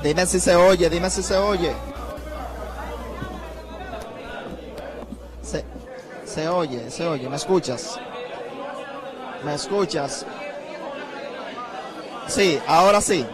Dime si se oye, dime si se oye. Se oye, ¿me escuchas? ¿Me escuchas? Sí, ahora sí.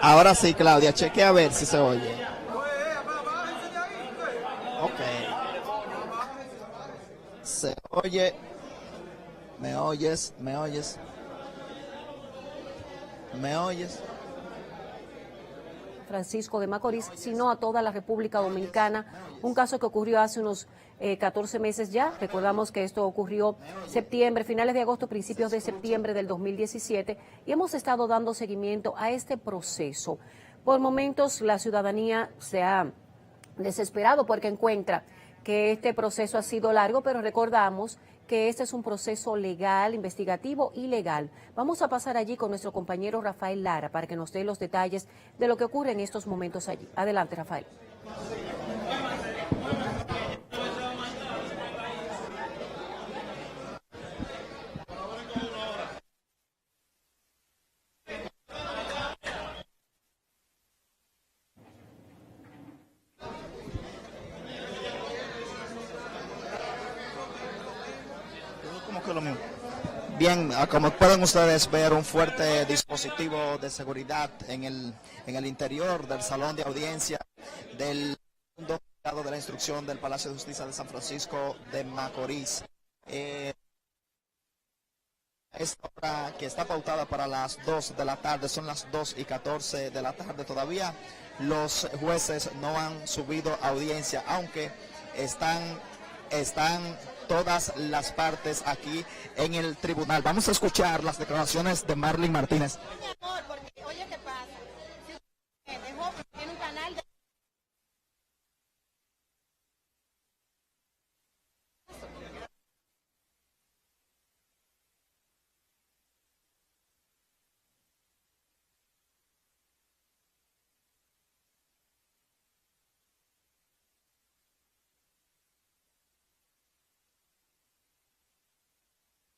Ahora sí, Claudia, cheque a ver si se oye. Ok. Se oye. ¿Me oyes? ¿Me oyes? ¿Me oyes? Francisco de Macorís, sino a toda la República Dominicana. Un caso que ocurrió hace unos 14 meses ya. Recordamos que esto ocurrió septiembre, finales de agosto, principios de septiembre del 2017, y hemos estado dando seguimiento a este proceso. Por momentos la ciudadanía se ha desesperado porque encuentra que este proceso ha sido largo, pero recordamos que este es un proceso legal, investigativo y legal. Vamos a pasar allí con nuestro compañero Rafael Lara para que nos dé los detalles de lo que ocurre en estos momentos allí. Adelante, Rafael. Bien, como pueden ustedes ver, un fuerte dispositivo de seguridad en el interior del salón de audiencia del segundo juzgado de la instrucción del Palacio de Justicia de San Francisco de Macorís. Esta hora que está pautada para las 2 de la tarde, son las 2:14 de la tarde. Todavía los jueces no han subido a audiencia, aunque están todas las partes aquí en el tribunal. Vamos a escuchar las declaraciones de Marlene Martínez. Mi amor, porque oye, ¿qué pasa? Si usted dejó, tiene un canal de...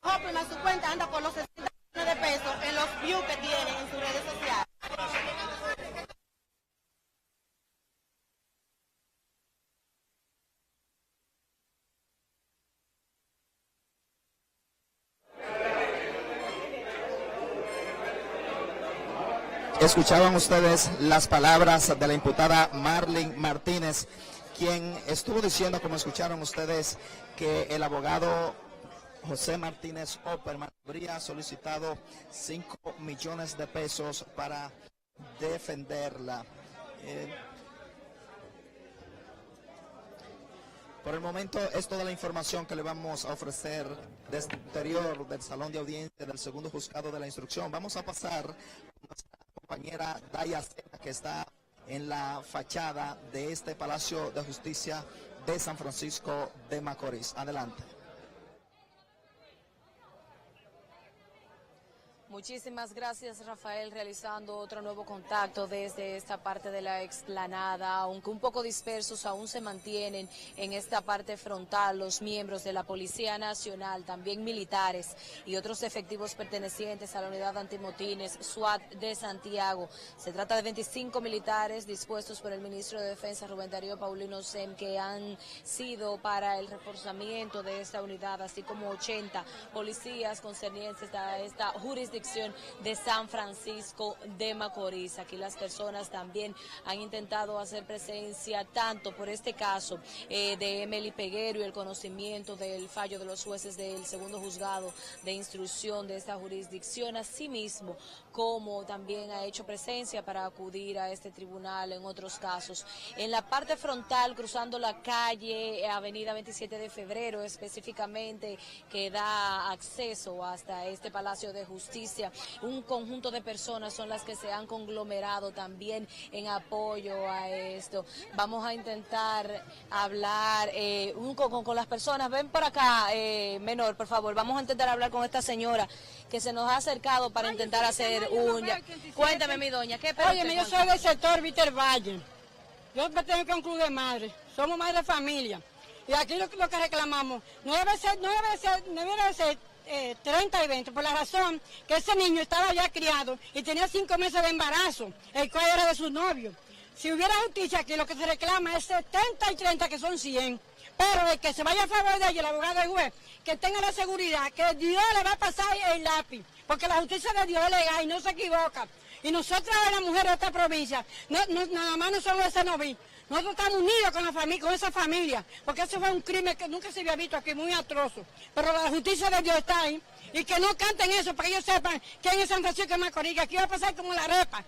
Joven, a su cuenta anda por los 60 millones de pesos en los views que tiene en sus redes sociales. Escuchaban ustedes las palabras de la imputada Marlene Martínez, quien estuvo diciendo, como escucharon ustedes, que el abogado José Martínez Opperman habría solicitado 5 millones de pesos para defenderla. Por el momento es toda la información que le vamos a ofrecer desde el interior del salón de audiencia del segundo juzgado de la instrucción. Vamos a pasar con nuestra compañera Daya Sena, que está en la fachada de este Palacio de Justicia de San Francisco de Macorís. Adelante. Muchísimas gracias, Rafael, realizando otro nuevo contacto desde esta parte de la explanada. Aunque un poco dispersos, aún se mantienen en esta parte frontal los miembros de la Policía Nacional, también militares y otros efectivos pertenecientes a la unidad antimotines SWAT de Santiago. Se trata de 25 militares dispuestos por el ministro de Defensa, Rubén Darío Paulino Sem, que han sido para el reforzamiento de esta unidad, así como 80 policías concernientes a esta jurisdicción jurisdicción de San Francisco de Macorís. Aquí las personas también han intentado hacer presencia tanto por este caso de Emily Peguero y el conocimiento del fallo de los jueces del segundo juzgado de instrucción de esta jurisdicción, asimismo como también ha hecho presencia para acudir a este tribunal en otros casos. En la parte frontal, cruzando la calle Avenida 27 de Febrero específicamente, que da acceso hasta este Palacio de Justicia, un conjunto de personas son las que se han conglomerado también en apoyo a esto. Vamos a intentar hablar con las personas. Ven por acá, menor, por favor. Vamos a intentar hablar con esta señora que se nos ha acercado para intentar hacer un... Cuéntame, mi doña, ¿qué pasa? Oye, yo soy del sector Víctor Valle. Yo pertenezco a un club de madres. Somos madres de familia. Y aquí lo que reclamamos no debe ser 30 y 20, por la razón que ese niño estaba ya criado y tenía 5 meses de embarazo, el cual era de su novio. Si hubiera justicia aquí, lo que se reclama es 70 y 30, que son 100. Pero el que se vaya a favor de ella, el abogado del juez, que tenga la seguridad que Dios le va a pasar el lápiz, porque la justicia de Dios es legal y no se equivoca. Y nosotras, las mujeres de esta provincia, nada más no somos de Cenoví. Nosotros estamos unidos con la familia, con esa familia, porque ese fue un crimen que nunca se había visto aquí, muy atrozo. Pero la justicia de Dios está ahí, y que no canten eso, para que ellos sepan que en San Francisco de Macorís, que aquí va a pasar como la arepa,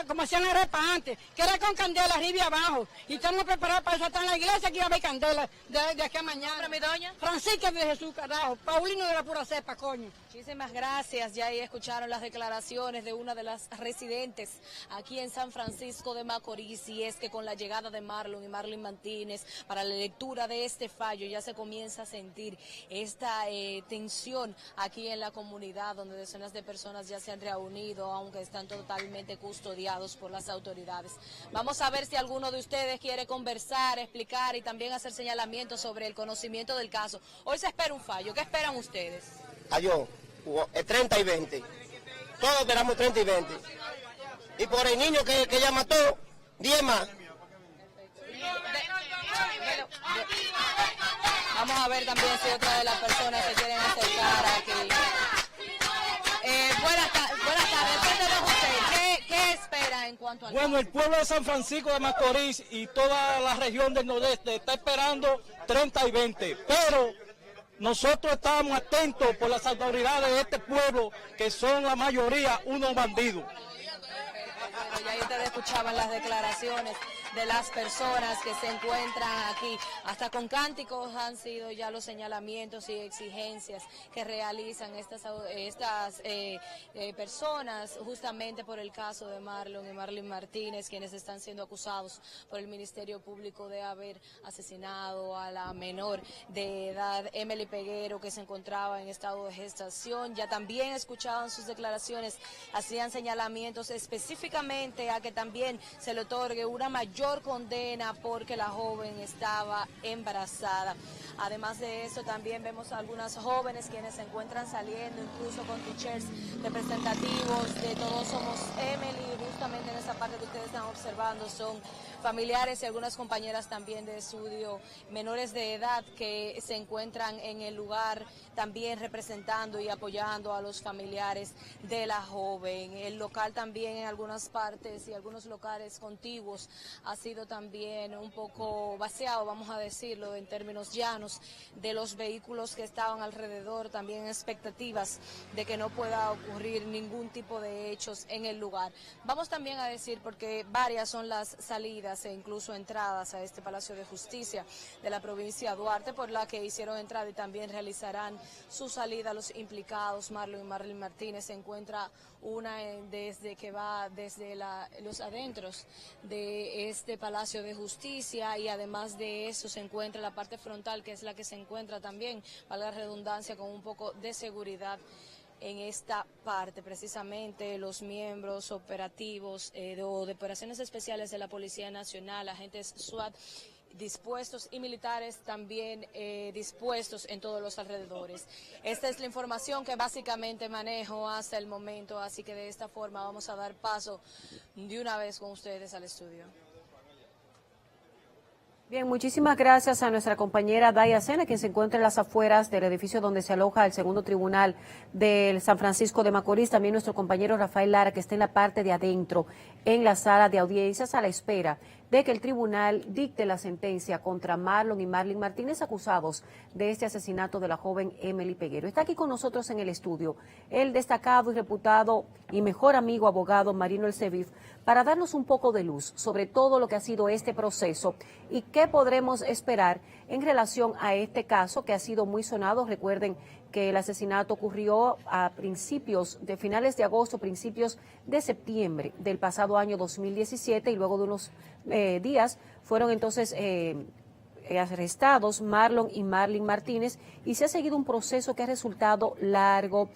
como hacían la arepa antes, que era con candela arriba y abajo. Y estamos preparados para eso, hasta en la iglesia que iba a haber candela de aquí a mañana. ¿Mi doña? Francisca de Jesús, carajo, Paulino de la pura cepa, coño. Muchísimas gracias. Ya ahí escucharon las declaraciones de una de las residentes aquí en San Francisco de Macorís, y es que con la llegada de Marlon y Marlene Martínez para la lectura de este fallo ya se comienza a sentir esta tensión aquí en la comunidad, donde decenas de personas ya se han reunido, aunque están totalmente custodiados por las autoridades. Vamos a ver si alguno de ustedes quiere conversar, explicar y también hacer señalamientos sobre el conocimiento del caso. Hoy se espera un fallo. ¿Qué esperan ustedes? Yo, 30 y 20. Todos esperamos 30 y 20. Y por el niño que ella mató, 10 más. Vamos a ver también si otra de las personas se quieren acercar aquí. Buenas tardes. Cuéntenos usted, ¿qué espera en cuanto al... Bueno, el pueblo de San Francisco de Macorís y toda la región del nordeste está esperando 30 y 20, pero nosotros estamos atentos por las autoridades de este pueblo, que son la mayoría unos bandidos. Ya ustedes escuchaban las declaraciones de las personas que se encuentran aquí. Hasta con cánticos han sido ya los señalamientos y exigencias que realizan estas personas, justamente por el caso de Marlon y Marlene Martínez, quienes están siendo acusados por el Ministerio Público de haber asesinado a la menor de edad, Emily Peguero, que se encontraba en estado de gestación. Ya también escuchaban sus declaraciones, hacían señalamientos específicamente a que también se le otorgue una mayor condena porque la joven estaba embarazada. Además de eso, también vemos a algunas jóvenes quienes se encuentran saliendo, incluso con t-shirts representativos de Todos Somos Emily. Justamente en esa parte que ustedes están observando son familiares y algunas compañeras también de estudio, menores de edad, que se encuentran en el lugar también representando y apoyando a los familiares de la joven. El local también en algunas partes y algunos locales contiguos ha sido también un poco vaciado, vamos a decirlo en términos llanos, de los vehículos que estaban alrededor, también expectativas de que no pueda ocurrir ningún tipo de hechos en el lugar. Vamos también a decir, porque varias son las salidas e incluso entradas a este Palacio de Justicia de la provincia de Duarte, por la que hicieron entrada y también realizarán su salida los implicados. Marlon y Marlene Martínez se encuentra una desde que va desde los adentros de este Palacio de Justicia, y además de eso se encuentra la parte frontal, que es la que se encuentra también, valga la redundancia, con un poco de seguridad. En esta parte, precisamente, los miembros operativos de operaciones especiales de la Policía Nacional, agentes SWAT dispuestos y militares también dispuestos en todos los alrededores. Esta es la información que básicamente manejo hasta el momento, así que de esta forma vamos a dar paso de una vez con ustedes al estudio. Bien, muchísimas gracias a nuestra compañera Daya Sena, quien se encuentra en las afueras del edificio donde se aloja el segundo tribunal del San Francisco de Macorís. También nuestro compañero Rafael Lara, que está en la parte de adentro, en la sala de audiencias, a la espera de que el tribunal dicte la sentencia contra Marlon y Marlene Martínez, acusados de este asesinato de la joven Emily Peguero. Está aquí con nosotros en el estudio el destacado y reputado y mejor amigo abogado Marino Elseviv, para darnos un poco de luz sobre todo lo que ha sido este proceso y qué podremos esperar en relación a este caso que ha sido muy sonado. Recuerden que el asesinato ocurrió a finales de agosto, principios de septiembre del pasado año 2017, y luego de unos días fueron entonces arrestados Marlon y Marlene Martínez, y se ha seguido un proceso que ha resultado largo,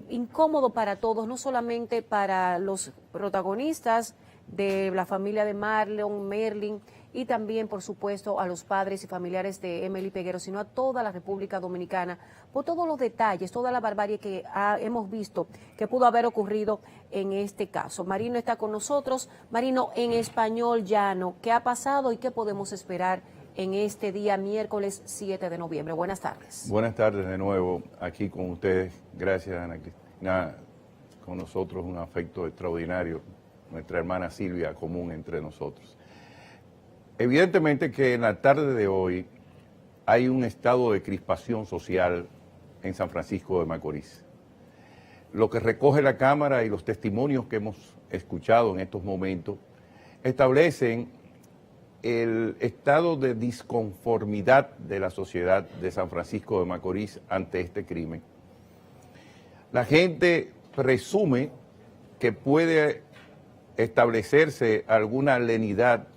incómodo para todos, no solamente para los protagonistas de la familia de Marlon, Merlin, y también, por supuesto, a los padres y familiares de Emily Peguero, sino a toda la República Dominicana, por todos los detalles, toda la barbarie que hemos visto que pudo haber ocurrido en este caso. Marino está con nosotros. Marino, en español llano, ¿qué ha pasado y qué podemos esperar en este día miércoles 7 de noviembre? Buenas tardes. Buenas tardes de nuevo, aquí con ustedes. Gracias, Ana Cristina. Con nosotros un afecto extraordinario, nuestra hermana Silvia, común entre nosotros. Evidentemente que en la tarde de hoy hay un estado de crispación social en San Francisco de Macorís. Lo que recoge la Cámara y los testimonios que hemos escuchado en estos momentos establecen el estado de disconformidad de la sociedad de San Francisco de Macorís ante este crimen. La gente presume que puede establecerse alguna lenidad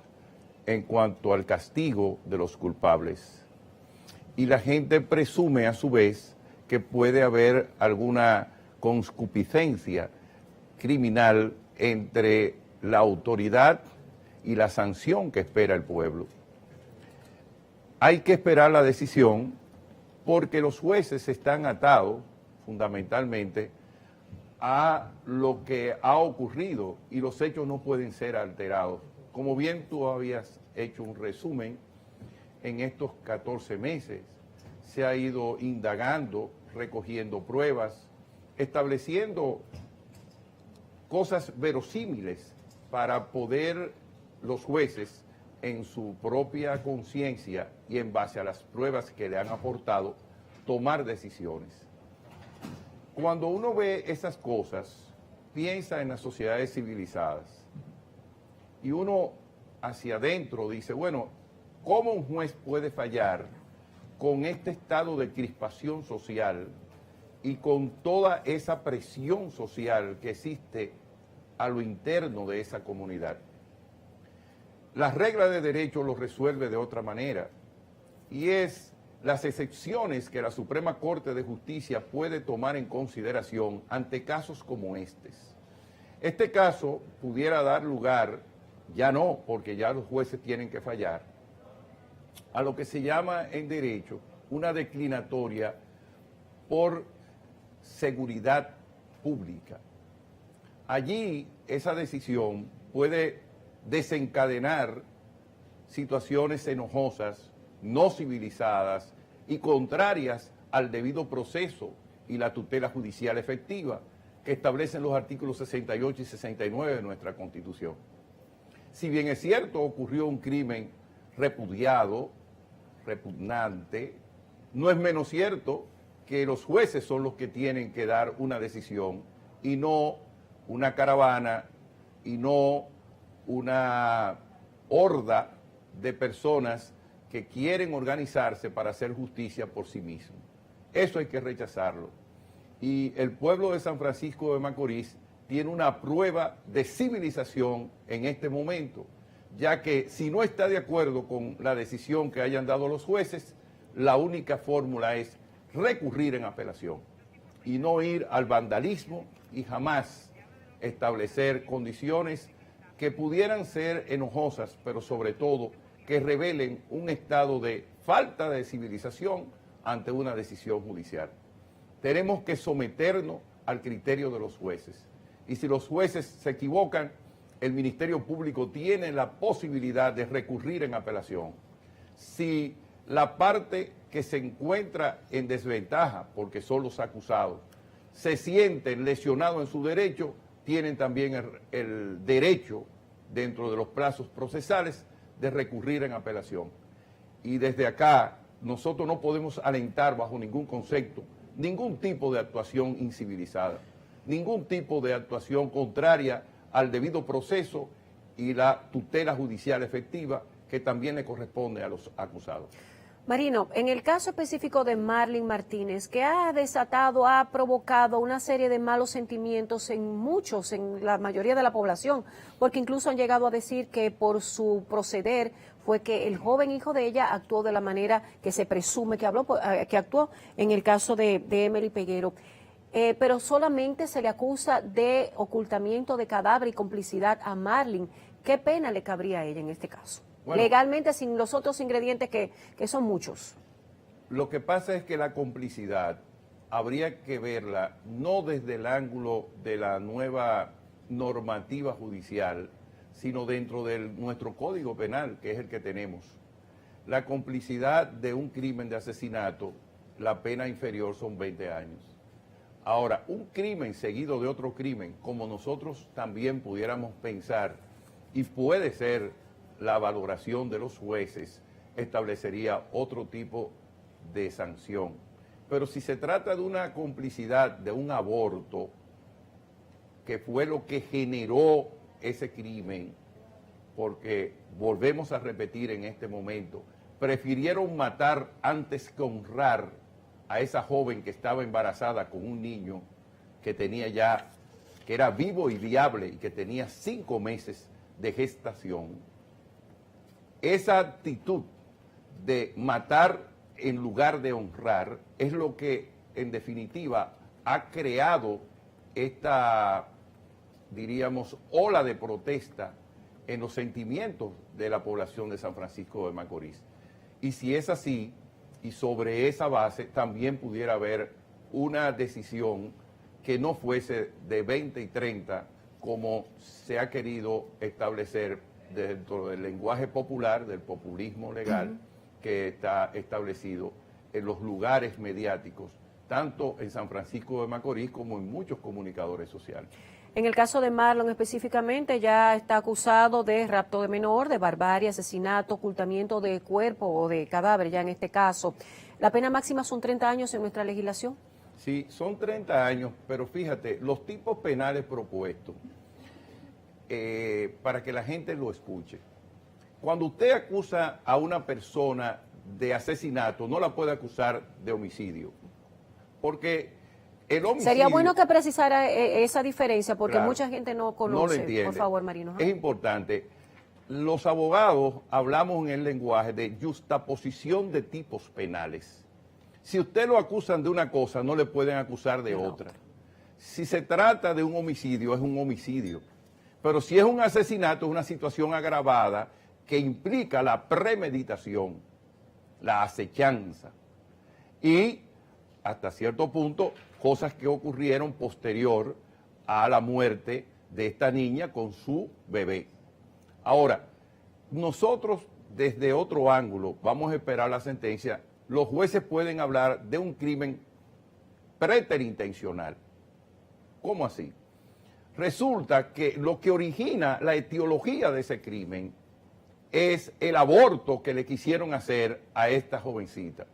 en cuanto al castigo de los culpables. Y la gente presume a su vez que puede haber alguna concupiscencia criminal entre la autoridad y la sanción que espera el pueblo. Hay que esperar la decisión porque los jueces están atados fundamentalmente a lo que ha ocurrido y los hechos no pueden ser alterados. Como bien tú habías hecho un resumen, en estos 14 meses se ha ido indagando, recogiendo pruebas, estableciendo cosas verosímiles para poder los jueces, en su propia conciencia y en base a las pruebas que le han aportado, tomar decisiones. Cuando uno ve esas cosas, piensa en las sociedades civilizadas y uno hacia adentro dice, bueno, ¿cómo un juez puede fallar con este estado de crispación social y con toda esa presión social que existe a lo interno de esa comunidad? La regla de derecho lo resuelve de otra manera, y es las excepciones que la Suprema Corte de Justicia puede tomar en consideración ante casos como estos. Este caso pudiera dar lugar, ya no, porque ya los jueces tienen que fallar, a lo que se llama en derecho una declinatoria por seguridad pública. Allí esa decisión puede desencadenar situaciones enojosas, no civilizadas y contrarias al debido proceso y la tutela judicial efectiva que establecen los artículos 68 y 69 de nuestra Constitución. Si bien es cierto, ocurrió un crimen repudiado, repugnante, no es menos cierto que los jueces son los que tienen que dar una decisión y no una caravana y no una horda de personas que quieren organizarse para hacer justicia por sí mismos. Eso hay que rechazarlo. Y el pueblo de San Francisco de Macorís tiene una prueba de civilización en este momento, ya que si no está de acuerdo con la decisión que hayan dado los jueces, la única fórmula es recurrir en apelación y no ir al vandalismo y jamás establecer condiciones que pudieran ser enojosas, pero sobre todo que revelen un estado de falta de civilización ante una decisión judicial. Tenemos que someternos al criterio de los jueces. Y si los jueces se equivocan, el Ministerio Público tiene la posibilidad de recurrir en apelación. Si la parte que se encuentra en desventaja, porque son los acusados, se sienten lesionados en su derecho, tienen también el derecho, dentro de los plazos procesales, de recurrir en apelación. Y desde acá, nosotros no podemos alentar bajo ningún concepto ningún tipo de actuación incivilizada, ningún tipo de actuación contraria al debido proceso y la tutela judicial efectiva que también le corresponde a los acusados. Marino, en el caso específico de Marlyn Martínez, que ha provocado una serie de malos sentimientos en la mayoría de la población, porque incluso han llegado a decir que por su proceder fue que el joven hijo de ella actuó de la manera que se presume que actuó en el caso de Emely Peguero. Pero solamente se le acusa de ocultamiento de cadáver y complicidad a Marlyn. ¿Qué pena le cabría a ella en este caso? Bueno, legalmente, sin los otros ingredientes que son muchos. Lo que pasa es que la complicidad habría que verla no desde el ángulo de la nueva normativa judicial, sino dentro de nuestro Código Penal, que es el que tenemos. La complicidad de un crimen de asesinato, la pena inferior son 20 años. Ahora, un crimen seguido de otro crimen, como nosotros también pudiéramos pensar, y puede ser la valoración de los jueces, establecería otro tipo de sanción. Pero si se trata de una complicidad de un aborto, que fue lo que generó ese crimen, porque volvemos a repetir en este momento, prefirieron matar antes que honrar a esa joven que estaba embarazada con un niño que tenía ya, que era vivo y viable y que tenía 5 meses de gestación. Esa actitud de matar en lugar de honrar es lo que, en definitiva, ha creado esta, diríamos, ola de protesta en los sentimientos de la población de San Francisco de Macorís. Y si es así, y sobre esa base, también pudiera haber una decisión que no fuese de 20 y 30, como se ha querido establecer dentro del lenguaje popular, del populismo legal, que está establecido en los lugares mediáticos, tanto en San Francisco de Macorís como en muchos comunicadores sociales. En el caso de Marlon específicamente, ya está acusado de rapto de menor, de barbarie, asesinato, ocultamiento de cuerpo o de cadáver, ya en este caso. ¿La pena máxima son 30 años en nuestra legislación? Sí, son 30 años, pero fíjate, los tipos penales propuestos, para que la gente lo escuche. Cuando usted acusa a una persona de asesinato, no la puede acusar de homicidio, porque el homicidio... Sería bueno que precisara esa diferencia, porque claro, mucha gente no conoce. No lo entiende. Por favor, Marino. Es importante. Los abogados hablamos en el lenguaje de justaposición de tipos penales. Si usted lo acusan de una cosa, no le pueden acusar de otra. Si se trata de un homicidio, es un homicidio. Pero si es un asesinato, es una situación agravada que implica la premeditación, la acechanza y, hasta cierto punto, cosas que ocurrieron posterior a la muerte de esta niña con su bebé. Ahora, nosotros desde otro ángulo vamos a esperar la sentencia. Los jueces pueden hablar de un crimen preterintencional. ¿Cómo así? Resulta que lo que origina la etiología de ese crimen es el aborto que le quisieron hacer a esta jovencita.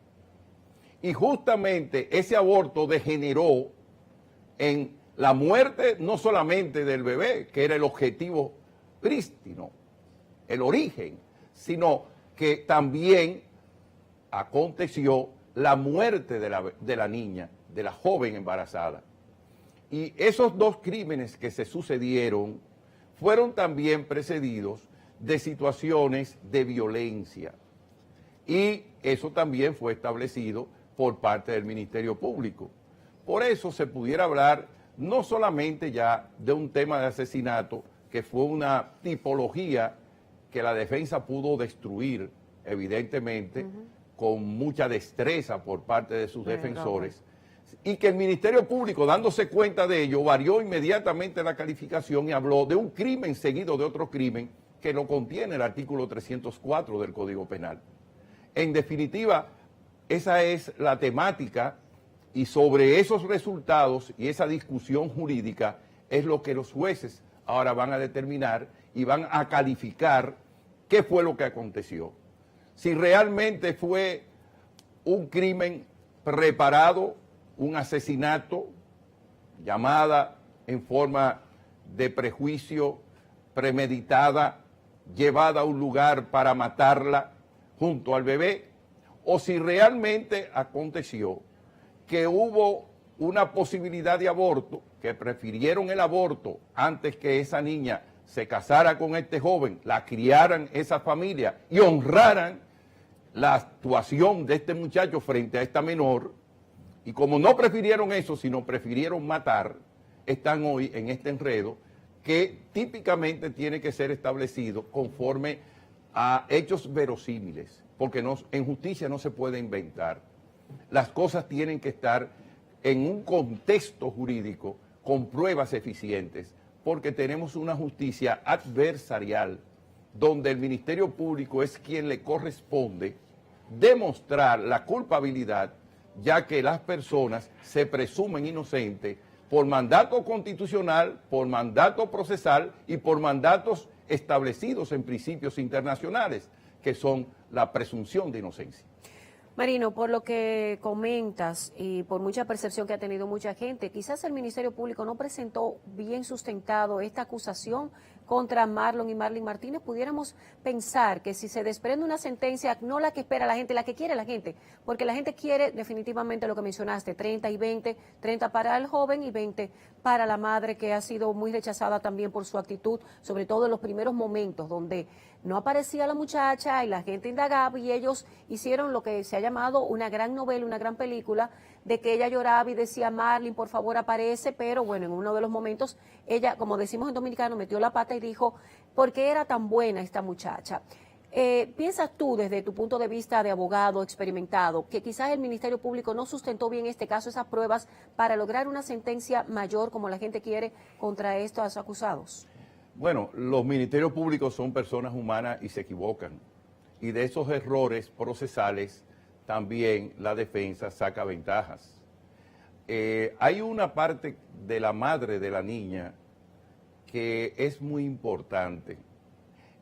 Y justamente ese aborto degeneró en la muerte no solamente del bebé, que era el objetivo prístino, el origen, sino que también aconteció la muerte de la niña, de la joven embarazada. Y esos dos crímenes que se sucedieron fueron también precedidos de situaciones de violencia. Y eso también fue establecido por parte del Ministerio Público. Por eso se pudiera hablar no solamente ya de un tema de asesinato, que fue una tipología que la defensa pudo destruir, evidentemente, con mucha destreza por parte de sus defensores, y que el Ministerio Público, dándose cuenta de ello, varió inmediatamente la calificación y habló de un crimen seguido de otro crimen que lo contiene el artículo 304 del Código Penal. En definitiva, esa es la temática y sobre esos resultados y esa discusión jurídica es lo que los jueces ahora van a determinar y van a calificar qué fue lo que aconteció. Si realmente fue un crimen preparado, un asesinato, llamada en forma de prejuicio, premeditada, llevada a un lugar para matarla junto al bebé, o si realmente aconteció que hubo una posibilidad de aborto, que prefirieron el aborto antes que esa niña se casara con este joven, la criaran esa familia y honraran la actuación de este muchacho frente a esta menor, y como no prefirieron eso, sino prefirieron matar, están hoy en este enredo que típicamente tiene que ser establecido conforme a hechos verosímiles, porque en justicia no se puede inventar. Las cosas tienen que estar en un contexto jurídico con pruebas eficientes, porque tenemos una justicia adversarial, donde el Ministerio Público es quien le corresponde demostrar la culpabilidad, ya que las personas se presumen inocentes por mandato constitucional, por mandato procesal y por mandatos establecidos en principios internacionales, que son la presunción de inocencia. Marino, por lo que comentas y por mucha percepción que ha tenido mucha gente, quizás el Ministerio Público no presentó bien sustentado esta acusación contra Marlon y Marlene Martínez. Pudiéramos pensar que si se desprende una sentencia, no la que espera la gente, la que quiere la gente, porque la gente quiere definitivamente lo que mencionaste, 30 y 20, 30 para el joven y 20 para la madre, que ha sido muy rechazada también por su actitud, sobre todo en los primeros momentos donde no aparecía la muchacha y la gente indagaba, y ellos hicieron lo que se ha llamado una gran novela, una gran película, de que ella lloraba y decía, Marlene, por favor aparece, pero bueno, en uno de los momentos ella, como decimos en dominicano, metió la pata y dijo, ¿por qué era tan buena esta muchacha? ¿Piensas tú, desde tu punto de vista de abogado experimentado, que quizás el Ministerio Público no sustentó bien este caso, esas pruebas, para lograr una sentencia mayor, como la gente quiere, contra estos acusados? Bueno, los ministerios públicos son personas humanas y se equivocan. Y de esos errores procesales también la defensa saca ventajas. Hay una parte de la madre de la niña que es muy importante.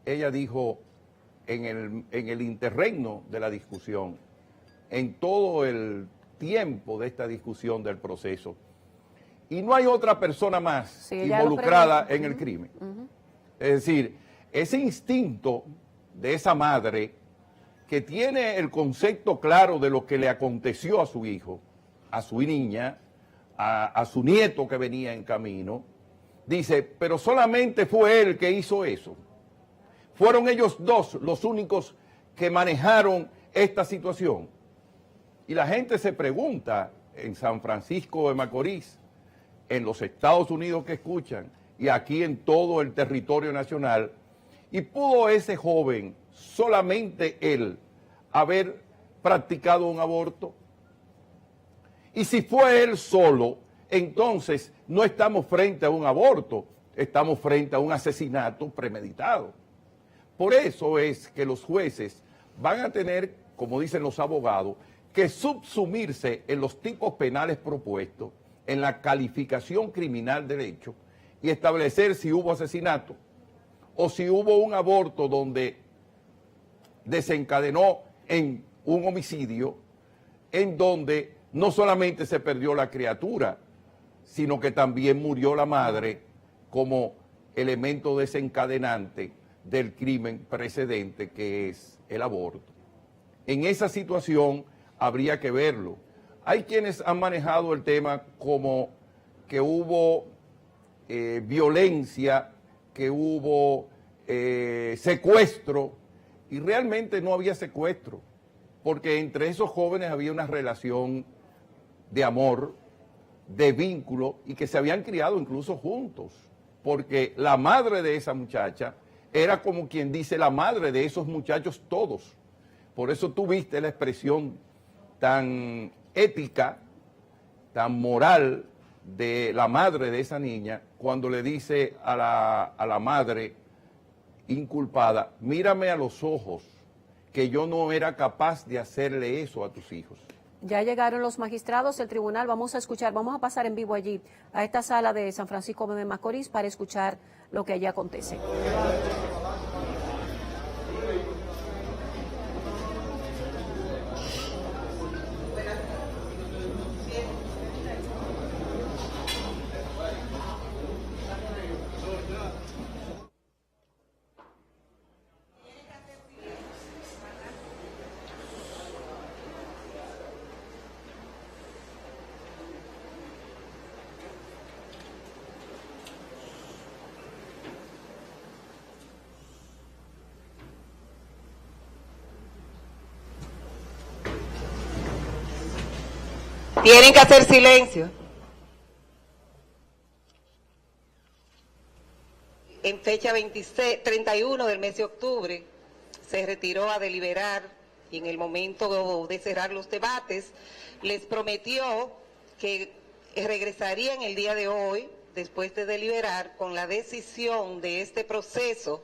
Ella dijo en el interregno de la discusión, en todo el tiempo de esta discusión del proceso, y no hay otra persona más involucrada en el crimen. Es decir, ese instinto de esa madre que tiene el concepto claro de lo que le aconteció a su hijo, a su niña, a su nieto que venía en camino, dice, pero solamente fue él que hizo eso. Fueron ellos dos los únicos que manejaron esta situación. Y la gente se pregunta en San Francisco de Macorís, en los Estados Unidos que escuchan, y aquí en todo el territorio nacional, y pudo ese joven, solamente él, haber practicado un aborto. Y si fue él solo, entonces no estamos frente a un aborto, estamos frente a un asesinato premeditado. Por eso es que los jueces van a tener, como dicen los abogados, que subsumirse en los tipos penales propuestos, en la calificación criminal del hecho, y establecer si hubo asesinato o si hubo un aborto donde desencadenó en un homicidio, en donde no solamente se perdió la criatura, sino que también murió la madre como elemento desencadenante del crimen precedente, que es el aborto. En esa situación habría que verlo. Hay quienes han manejado el tema como que hubo violencia, que hubo secuestro, y realmente no había secuestro, porque entre esos jóvenes había una relación de amor, de vínculo, y que se habían criado incluso juntos, porque la madre de esa muchacha era, como quien dice, la madre de esos muchachos todos. Por eso tú viste la expresión tan épica tan moral de la madre de esa niña cuando le dice a la madre inculpada, mírame a los ojos, que yo no era capaz de hacerle eso a tus hijos. Ya llegaron los magistrados del tribunal, vamos a pasar en vivo allí, a esta sala de San Francisco de Macorís para escuchar lo que allí acontece. Tienen que hacer silencio. En fecha 31 del mes de octubre se retiró a deliberar y en el momento de cerrar los debates les prometió que regresaría en el día de hoy, después de deliberar, con la decisión de este proceso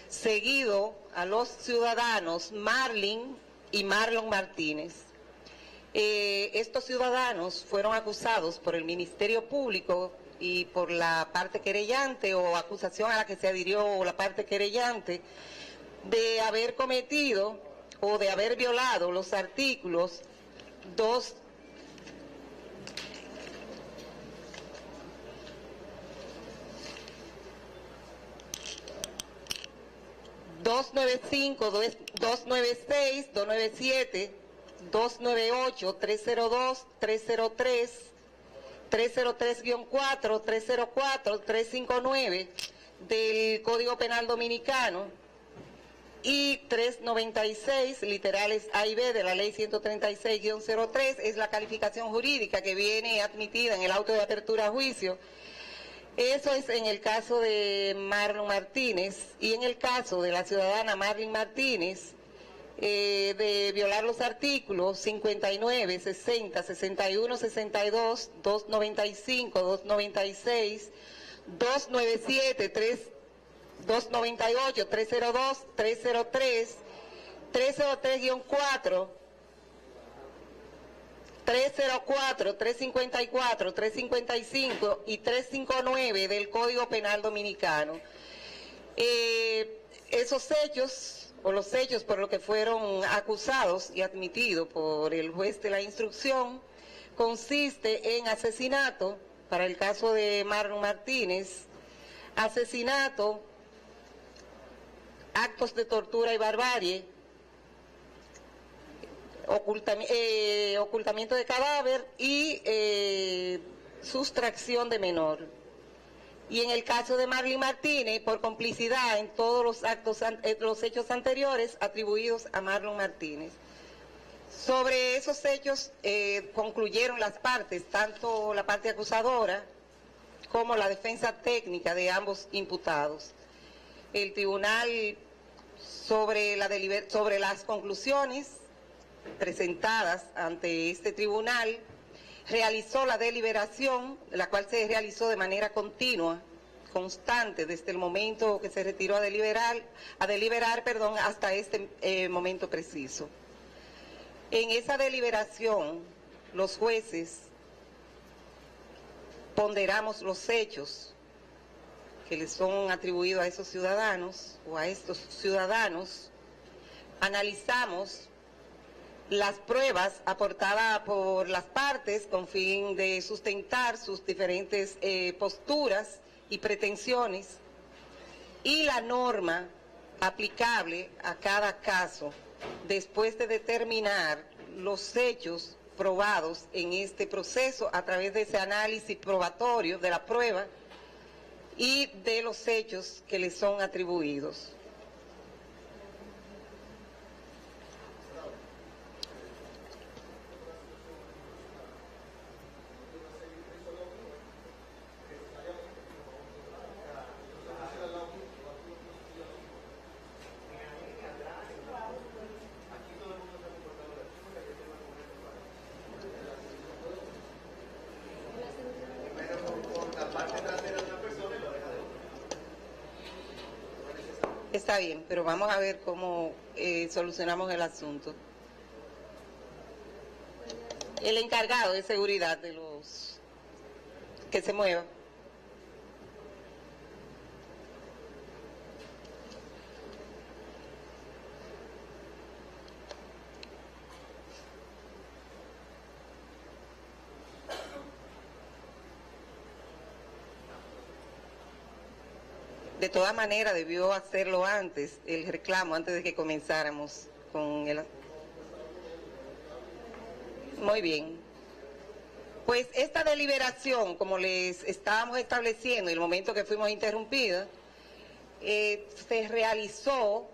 seguido a los ciudadanos Marlin y Marlon Martínez. Estos ciudadanos fueron acusados por el Ministerio Público y por la parte querellante o acusación a la que se adhirió la parte querellante de haber cometido o de haber violado los artículos 295, 296, 297, 298, 302, 303, 303-4, 304, 359 del Código Penal Dominicano y 396, literales A y B de la Ley 136-03, es la calificación jurídica que viene admitida en el auto de apertura a juicio. Eso es en el caso de Marlon Martínez y en el caso de la ciudadana Marlin Martínez, de violar los artículos 59, 60, 61, 62, 295, 296, 297, 298, 302, 303, 303-4, 304, 354, 355 y 359 del Código Penal Dominicano. Esos hechos o los hechos por los que fueron acusados y admitidos por el juez de la instrucción consiste en asesinato, para el caso de Marlon Martínez, asesinato, actos de tortura y barbarie, ocultamiento de cadáver y sustracción de menor. Y en el caso de Marlin Martínez, por complicidad en todos los hechos anteriores atribuidos a Marlon Martínez. Sobre esos hechos concluyeron las partes, tanto la parte acusadora como la defensa técnica de ambos imputados. El tribunal, sobre las conclusiones presentadas ante este tribunal, realizó la deliberación, la cual se realizó de manera continua, constante, desde el momento que se retiró a deliberar, hasta este momento preciso. En esa deliberación, los jueces ponderamos los hechos que les son atribuidos a esos ciudadanos o a estos ciudadanos, analizamos las pruebas aportadas por las partes con fin de sustentar sus diferentes posturas y pretensiones y la norma aplicable a cada caso después de determinar los hechos probados en este proceso a través de ese análisis probatorio de la prueba y de los hechos que les son atribuidos. Está bien, pero vamos a ver cómo solucionamos el asunto. El encargado de seguridad de los que se mueva. De todas maneras, debió hacerlo antes, el reclamo, antes de que comenzáramos con el... Muy bien. Pues esta deliberación, como les estábamos estableciendo en el momento que fuimos interrumpidos, se realizó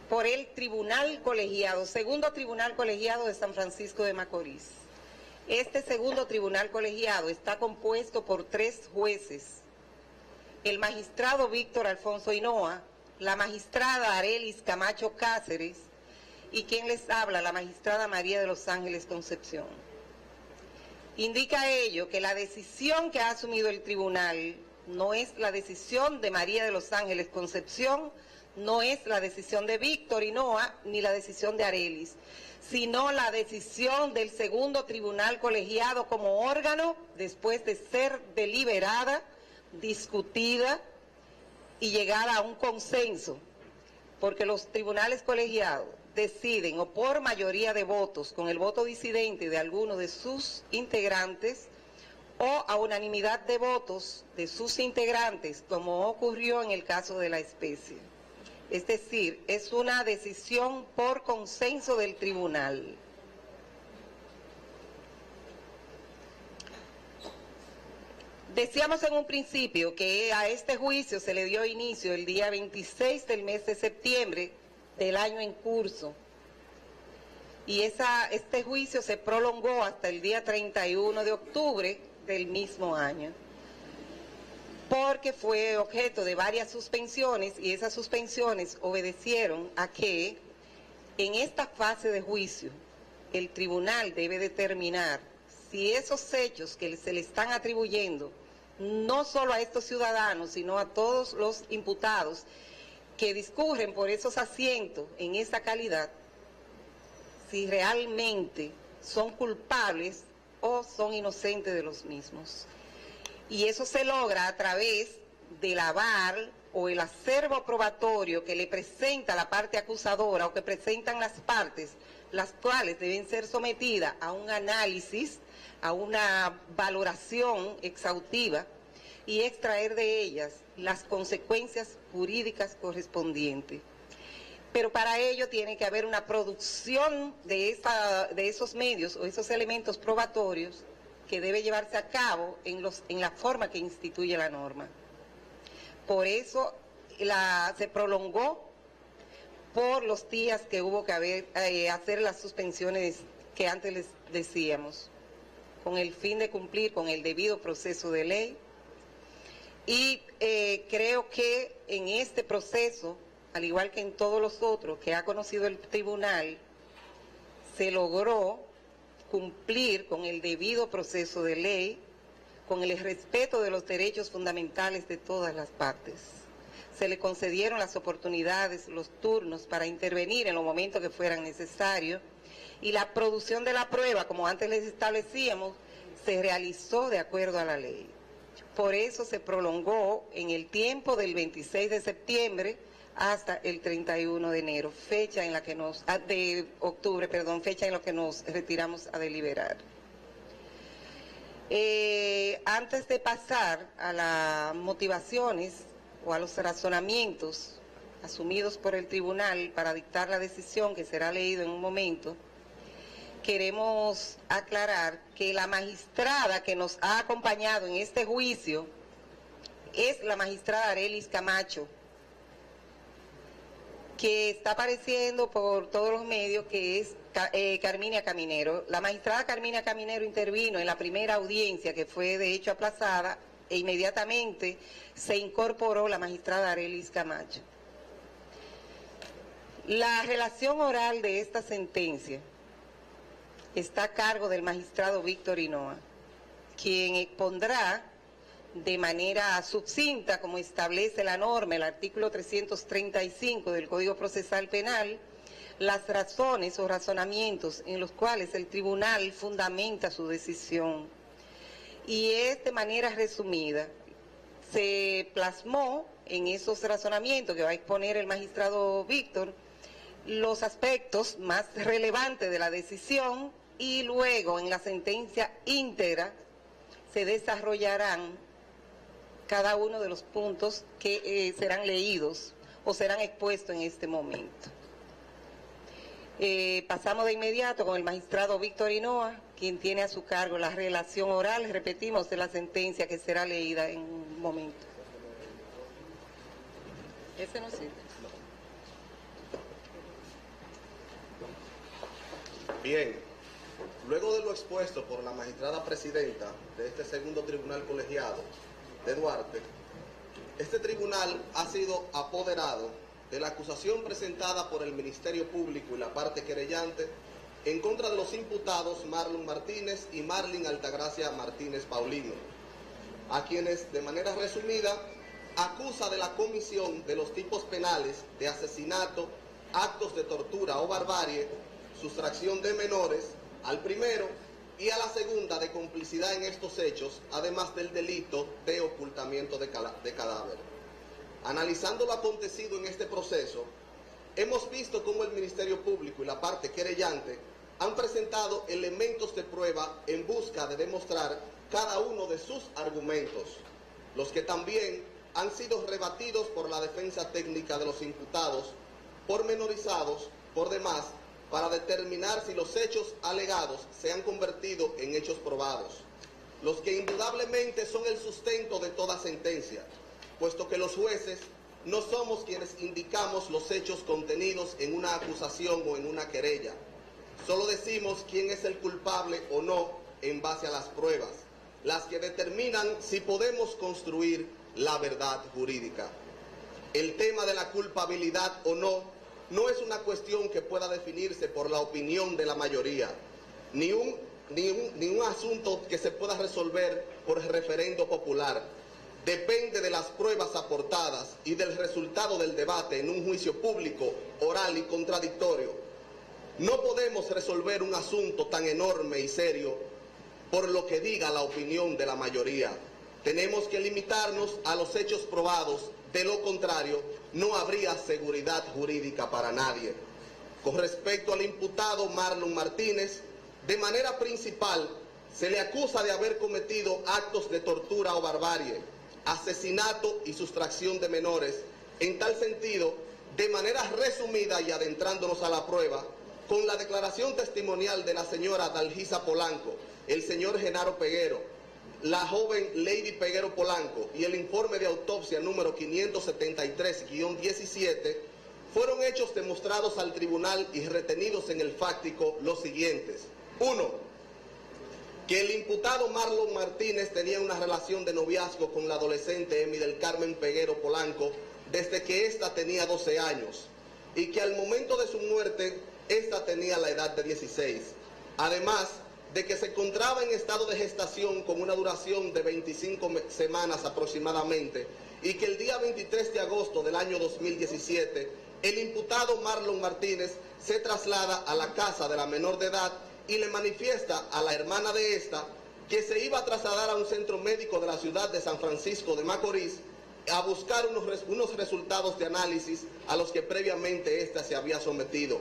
por el Tribunal Colegiado, Segundo Tribunal Colegiado de San Francisco de Macorís. Este segundo tribunal colegiado está compuesto por 3 jueces, el magistrado Víctor Alfonso Hinoa, la magistrada Arelis Camacho Cáceres y quien les habla, la magistrada María de los Ángeles Concepción. Indica ello que la decisión que ha asumido el tribunal no es la decisión de María de los Ángeles Concepción, no es la decisión de Víctor Hinoa ni la decisión de Arelis, sino la decisión del segundo tribunal colegiado como órgano después de ser deliberada, discutida y llegada a un consenso, porque los tribunales colegiados deciden o por mayoría de votos con el voto disidente de alguno de sus integrantes o a unanimidad de votos de sus integrantes, como ocurrió en el caso de la especie. Es decir, es una decisión por consenso del tribunal. Decíamos en un principio que a este juicio se le dio inicio el día 26 del mes de septiembre del año en curso. Y este juicio se prolongó hasta el día 31 de octubre del mismo año, porque fue objeto de varias suspensiones y esas suspensiones obedecieron a que en esta fase de juicio el tribunal debe determinar si esos hechos que se le están atribuyendo no solo a estos ciudadanos sino a todos los imputados que discurren por esos asientos en esa calidad, si realmente son culpables o son inocentes de los mismos. Y eso se logra a través del aval o el acervo probatorio que le presenta la parte acusadora o que presentan las partes, las cuales deben ser sometidas a un análisis, a una valoración exhaustiva y extraer de ellas las consecuencias jurídicas correspondientes. Pero para ello tiene que haber una producción de esos medios o esos elementos probatorios que debe llevarse a cabo en la forma que instituye la norma. Por eso se prolongó por los días que hubo que hacer las suspensiones que antes les decíamos, con el fin de cumplir con el debido proceso de ley. Y creo que en este proceso, al igual que en todos los otros que ha conocido el tribunal, se logró cumplir con el debido proceso de ley, con el respeto de los derechos fundamentales de todas las partes. Se le concedieron las oportunidades, los turnos para intervenir en los momentos que fueran necesarios y la producción de la prueba, como antes les establecíamos, se realizó de acuerdo a la ley. Por eso se prolongó en el tiempo del 26 de septiembre hasta el 31 de enero, fecha en la que de octubre, perdón, fecha en la que nos retiramos a deliberar. Antes de pasar a las motivaciones o a los razonamientos asumidos por el tribunal para dictar la decisión que será leído en un momento, queremos aclarar que la magistrada que nos ha acompañado en este juicio es la magistrada Arelis Camacho, que está apareciendo por todos los medios, que es Carminia Caminero. La magistrada Carminia Caminero intervino en la primera audiencia, que fue de hecho aplazada, e inmediatamente se incorporó la magistrada Arelis Camacho. La relación oral de esta sentencia está a cargo del magistrado Víctor Hinoa, quien expondrá de manera sucinta, como establece la norma, el artículo 335 del Código Procesal Penal, las razones o razonamientos en los cuales el tribunal fundamenta su decisión. Y es de manera resumida. Se plasmó en esos razonamientos que va a exponer el magistrado Víctor los aspectos más relevantes de la decisión, y luego en la sentencia íntegra se desarrollarán cada uno de los puntos que serán leídos o serán expuestos en este momento. Pasamos de inmediato con el magistrado Víctor Hinoa, quien tiene a su cargo la relación oral, repetimos, de la sentencia que será leída en un momento. Ese no sirve. Bien, luego de lo expuesto por la magistrada presidenta de este segundo tribunal colegiado de Duarte, este tribunal ha sido apoderado de la acusación presentada por el Ministerio Público y la parte querellante en contra de los imputados Marlon Martínez y Marlin Altagracia Martínez Paulino, a quienes, de manera resumida, acusa de la comisión de los tipos penales de asesinato, actos de tortura o barbarie, sustracción de menores, al primero, y a la segunda de complicidad en estos hechos, además del delito de ocultamiento de cadáver. Analizando lo acontecido en este proceso, hemos visto cómo el Ministerio Público y la parte querellante han presentado elementos de prueba en busca de demostrar cada uno de sus argumentos, los que también han sido rebatidos por la defensa técnica de los imputados, pormenorizados por demás, para determinar si los hechos alegados se han convertido en hechos probados, los que indudablemente son el sustento de toda sentencia, puesto que los jueces no somos quienes indicamos los hechos contenidos en una acusación o en una querella. Solo decimos quién es el culpable o no en base a las pruebas, las que determinan si podemos construir la verdad jurídica. El tema de la culpabilidad o no es una cuestión que pueda definirse por la opinión de la mayoría, ni un asunto que se pueda resolver por referendo popular. Depende de las pruebas aportadas y del resultado del debate en un juicio público, oral y contradictorio. No podemos resolver un asunto tan enorme y serio por lo que diga la opinión de la mayoría. Tenemos que limitarnos a los hechos probados, de lo contrario, no habría seguridad jurídica para nadie. Con respecto al imputado Marlon Martínez, de manera principal, se le acusa de haber cometido actos de tortura o barbarie, asesinato y sustracción de menores. En tal sentido, de manera resumida y adentrándonos a la prueba, con la declaración testimonial de la señora Dalgisa Polanco, el señor Genaro Peguero, la joven Lady Peguero Polanco y el informe de autopsia número 573-17, fueron hechos demostrados al tribunal y retenidos en el fáctico los siguientes. 1. Que el imputado Marlon Martínez tenía una relación de noviazgo con la adolescente Emi del Carmen Peguero Polanco desde que ésta tenía 12 años y que al momento de su muerte ésta tenía la edad de 16. Además de que se encontraba en estado de gestación con una duración de 25 semanas aproximadamente y que el día 23 de agosto del año 2017 el imputado Marlon Martínez se traslada a la casa de la menor de edad y le manifiesta a la hermana de esta que se iba a trasladar a un centro médico de la ciudad de San Francisco de Macorís a buscar unos resultados de análisis a los que previamente ésta se había sometido.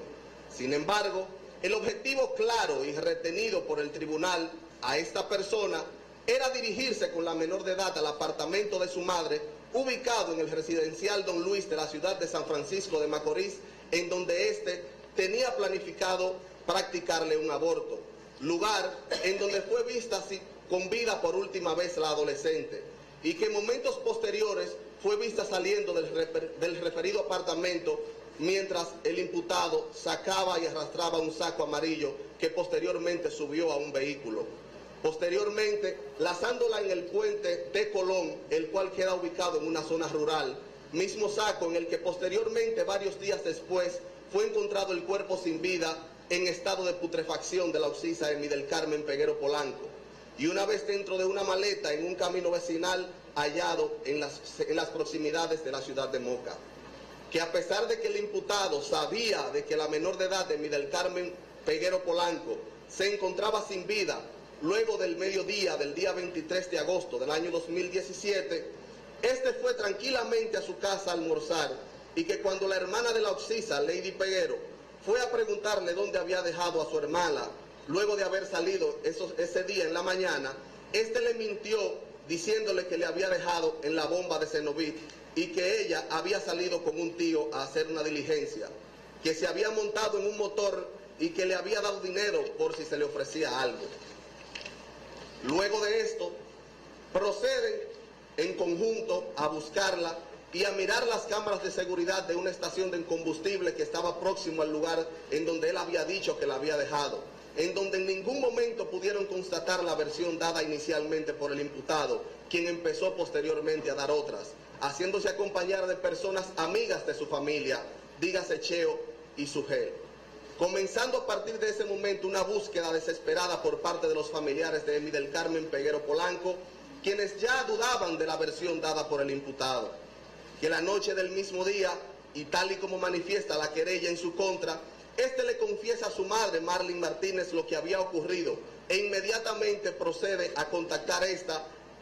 Sin embargo, el objetivo claro y retenido por el tribunal a esta persona era dirigirse con la menor de edad al apartamento de su madre, ubicado en el residencial Don Luis de la ciudad de San Francisco de Macorís, en donde éste tenía planificado practicarle un aborto, lugar en donde fue vista con vida por última vez la adolescente, y que en momentos posteriores fue vista saliendo del referido apartamento mientras el imputado sacaba y arrastraba un saco amarillo que posteriormente subió a un vehículo. Posteriormente, lazándola en el puente de Colón, el cual queda ubicado en una zona rural, mismo saco en el que posteriormente, varios días después, fue encontrado el cuerpo sin vida en estado de putrefacción de la occisa Emi del Carmen Peguero Polanco. Y una vez dentro de una maleta en un camino vecinal, hallado en las proximidades de la ciudad de Moca. Que a pesar de que el imputado sabía de que la menor de edad de Emilia del Carmen Peguero Polanco se encontraba sin vida luego del mediodía del día 23 de agosto del año 2017, este fue tranquilamente a su casa a almorzar y que cuando la hermana de la occisa, Lady Peguero, fue a preguntarle dónde había dejado a su hermana luego de haber salido ese día en la mañana, este le mintió diciéndole que le había dejado en la bomba de Cenovit y que ella había salido con un tío a hacer una diligencia, que se había montado en un motor y que le había dado dinero por si se le ofrecía algo. Luego de esto, proceden en conjunto a buscarla y a mirar las cámaras de seguridad de una estación de combustible que estaba próximo al lugar en donde él había dicho que la había dejado, en donde en ningún momento pudieron constatar la versión dada inicialmente por el imputado, quien empezó posteriormente a dar otras, haciéndose acompañar de personas amigas de su familia, dígase Cheo y Sugel. Comenzando a partir de ese momento una búsqueda desesperada por parte de los familiares de Emilia del Carmen Peguero Polanco, quienes ya dudaban de la versión dada por el imputado, que la noche del mismo día, y tal y como manifiesta la querella en su contra, este le confiesa a su madre, Marlene Martínez, lo que había ocurrido, e inmediatamente procede a contactar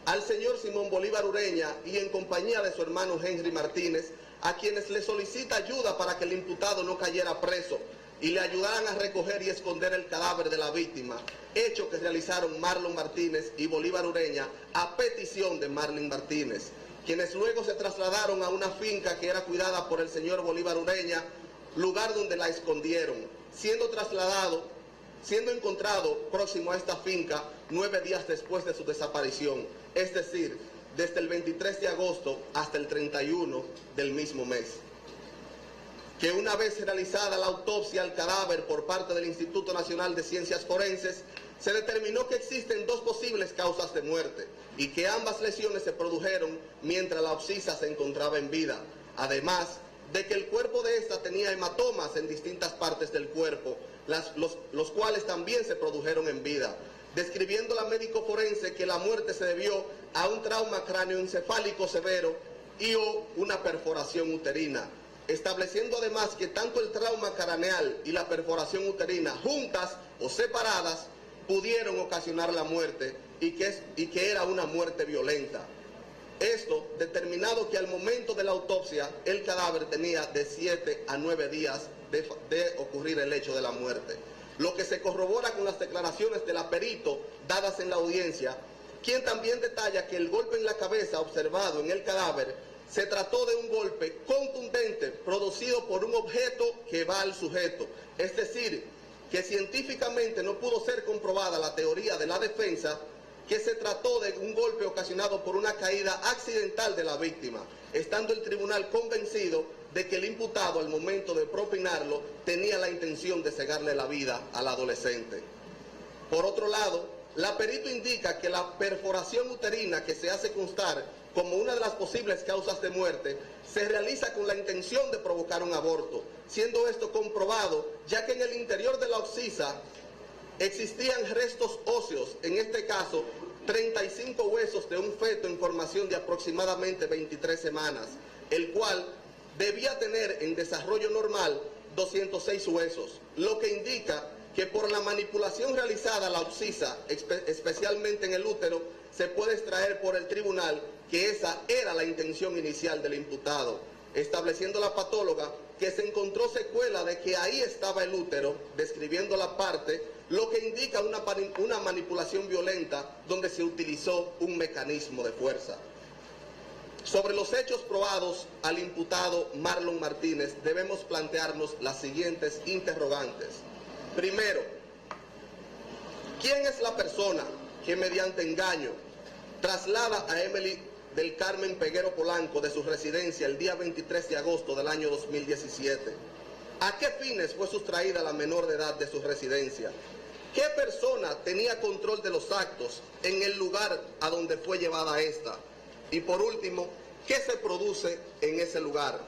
al señor Simón Bolívar Ureña y en compañía de su hermano Henry Martínez, a quienes le solicita ayuda para que el imputado no cayera preso y le ayudaran a recoger y esconder el cadáver de la víctima, hecho que realizaron Marlon Martínez y Bolívar Ureña a petición de Marlene Martínez, quienes luego se trasladaron a una finca que era cuidada por el señor Bolívar Ureña, lugar donde la escondieron, siendo encontrado próximo a esta finca 9 días después de su desaparición, es decir, desde el 23 de agosto hasta el 31 del mismo mes. Que una vez realizada la autopsia al cadáver por parte del Instituto Nacional de Ciencias Forenses, se determinó que existen 2 posibles causas de muerte y que ambas lesiones se produjeron mientras la occisa se encontraba en vida, además de que el cuerpo de esta tenía hematomas en distintas partes del cuerpo, los cuales también se produjeron en vida, describiendo la médico forense que la muerte se debió a un trauma cráneoencefálico severo y o una perforación uterina, estableciendo además que tanto el trauma craneal y la perforación uterina, juntas o separadas, pudieron ocasionar la muerte y que era una muerte violenta. Esto determinado que al momento de la autopsia el cadáver tenía de 7 a 9 días de ocurrir el hecho de la muerte, lo que se corrobora con las declaraciones del perito dadas en la audiencia, quien también detalla que el golpe en la cabeza observado en el cadáver se trató de un golpe contundente producido por un objeto que va al sujeto, es decir, que científicamente no pudo ser comprobada la teoría de la defensa que se trató de un golpe ocasionado por una caída accidental de la víctima, estando el tribunal convencido de que el imputado al momento de propinarlo tenía la intención de cegarle la vida al adolescente. Por otro lado, la perito indica que la perforación uterina que se hace constar como una de las posibles causas de muerte se realiza con la intención de provocar un aborto, siendo esto comprobado ya que en el interior de la occisa existían restos óseos, en este caso 35 huesos de un feto en formación de aproximadamente 23 semanas, el cual debía tener en desarrollo normal 206 huesos, lo que indica que por la manipulación realizada a la occisa, especialmente en el útero, se puede extraer por el tribunal que esa era la intención inicial del imputado, estableciendo la patóloga que se encontró secuela de que ahí estaba el útero, describiendo la parte, lo que indica una manipulación violenta donde se utilizó un mecanismo de fuerza. Sobre los hechos probados al imputado Marlon Martínez debemos plantearnos las siguientes interrogantes. Primero, ¿quién es la persona que mediante engaño traslada a Emilia del Carmen Peguero Polanco de su residencia el día 23 de agosto del año 2017? ¿A qué fines fue sustraída la menor de edad de su residencia? ¿Qué persona tenía control de los actos en el lugar a donde fue llevada esta? Y por último, ¿qué se produce en ese lugar?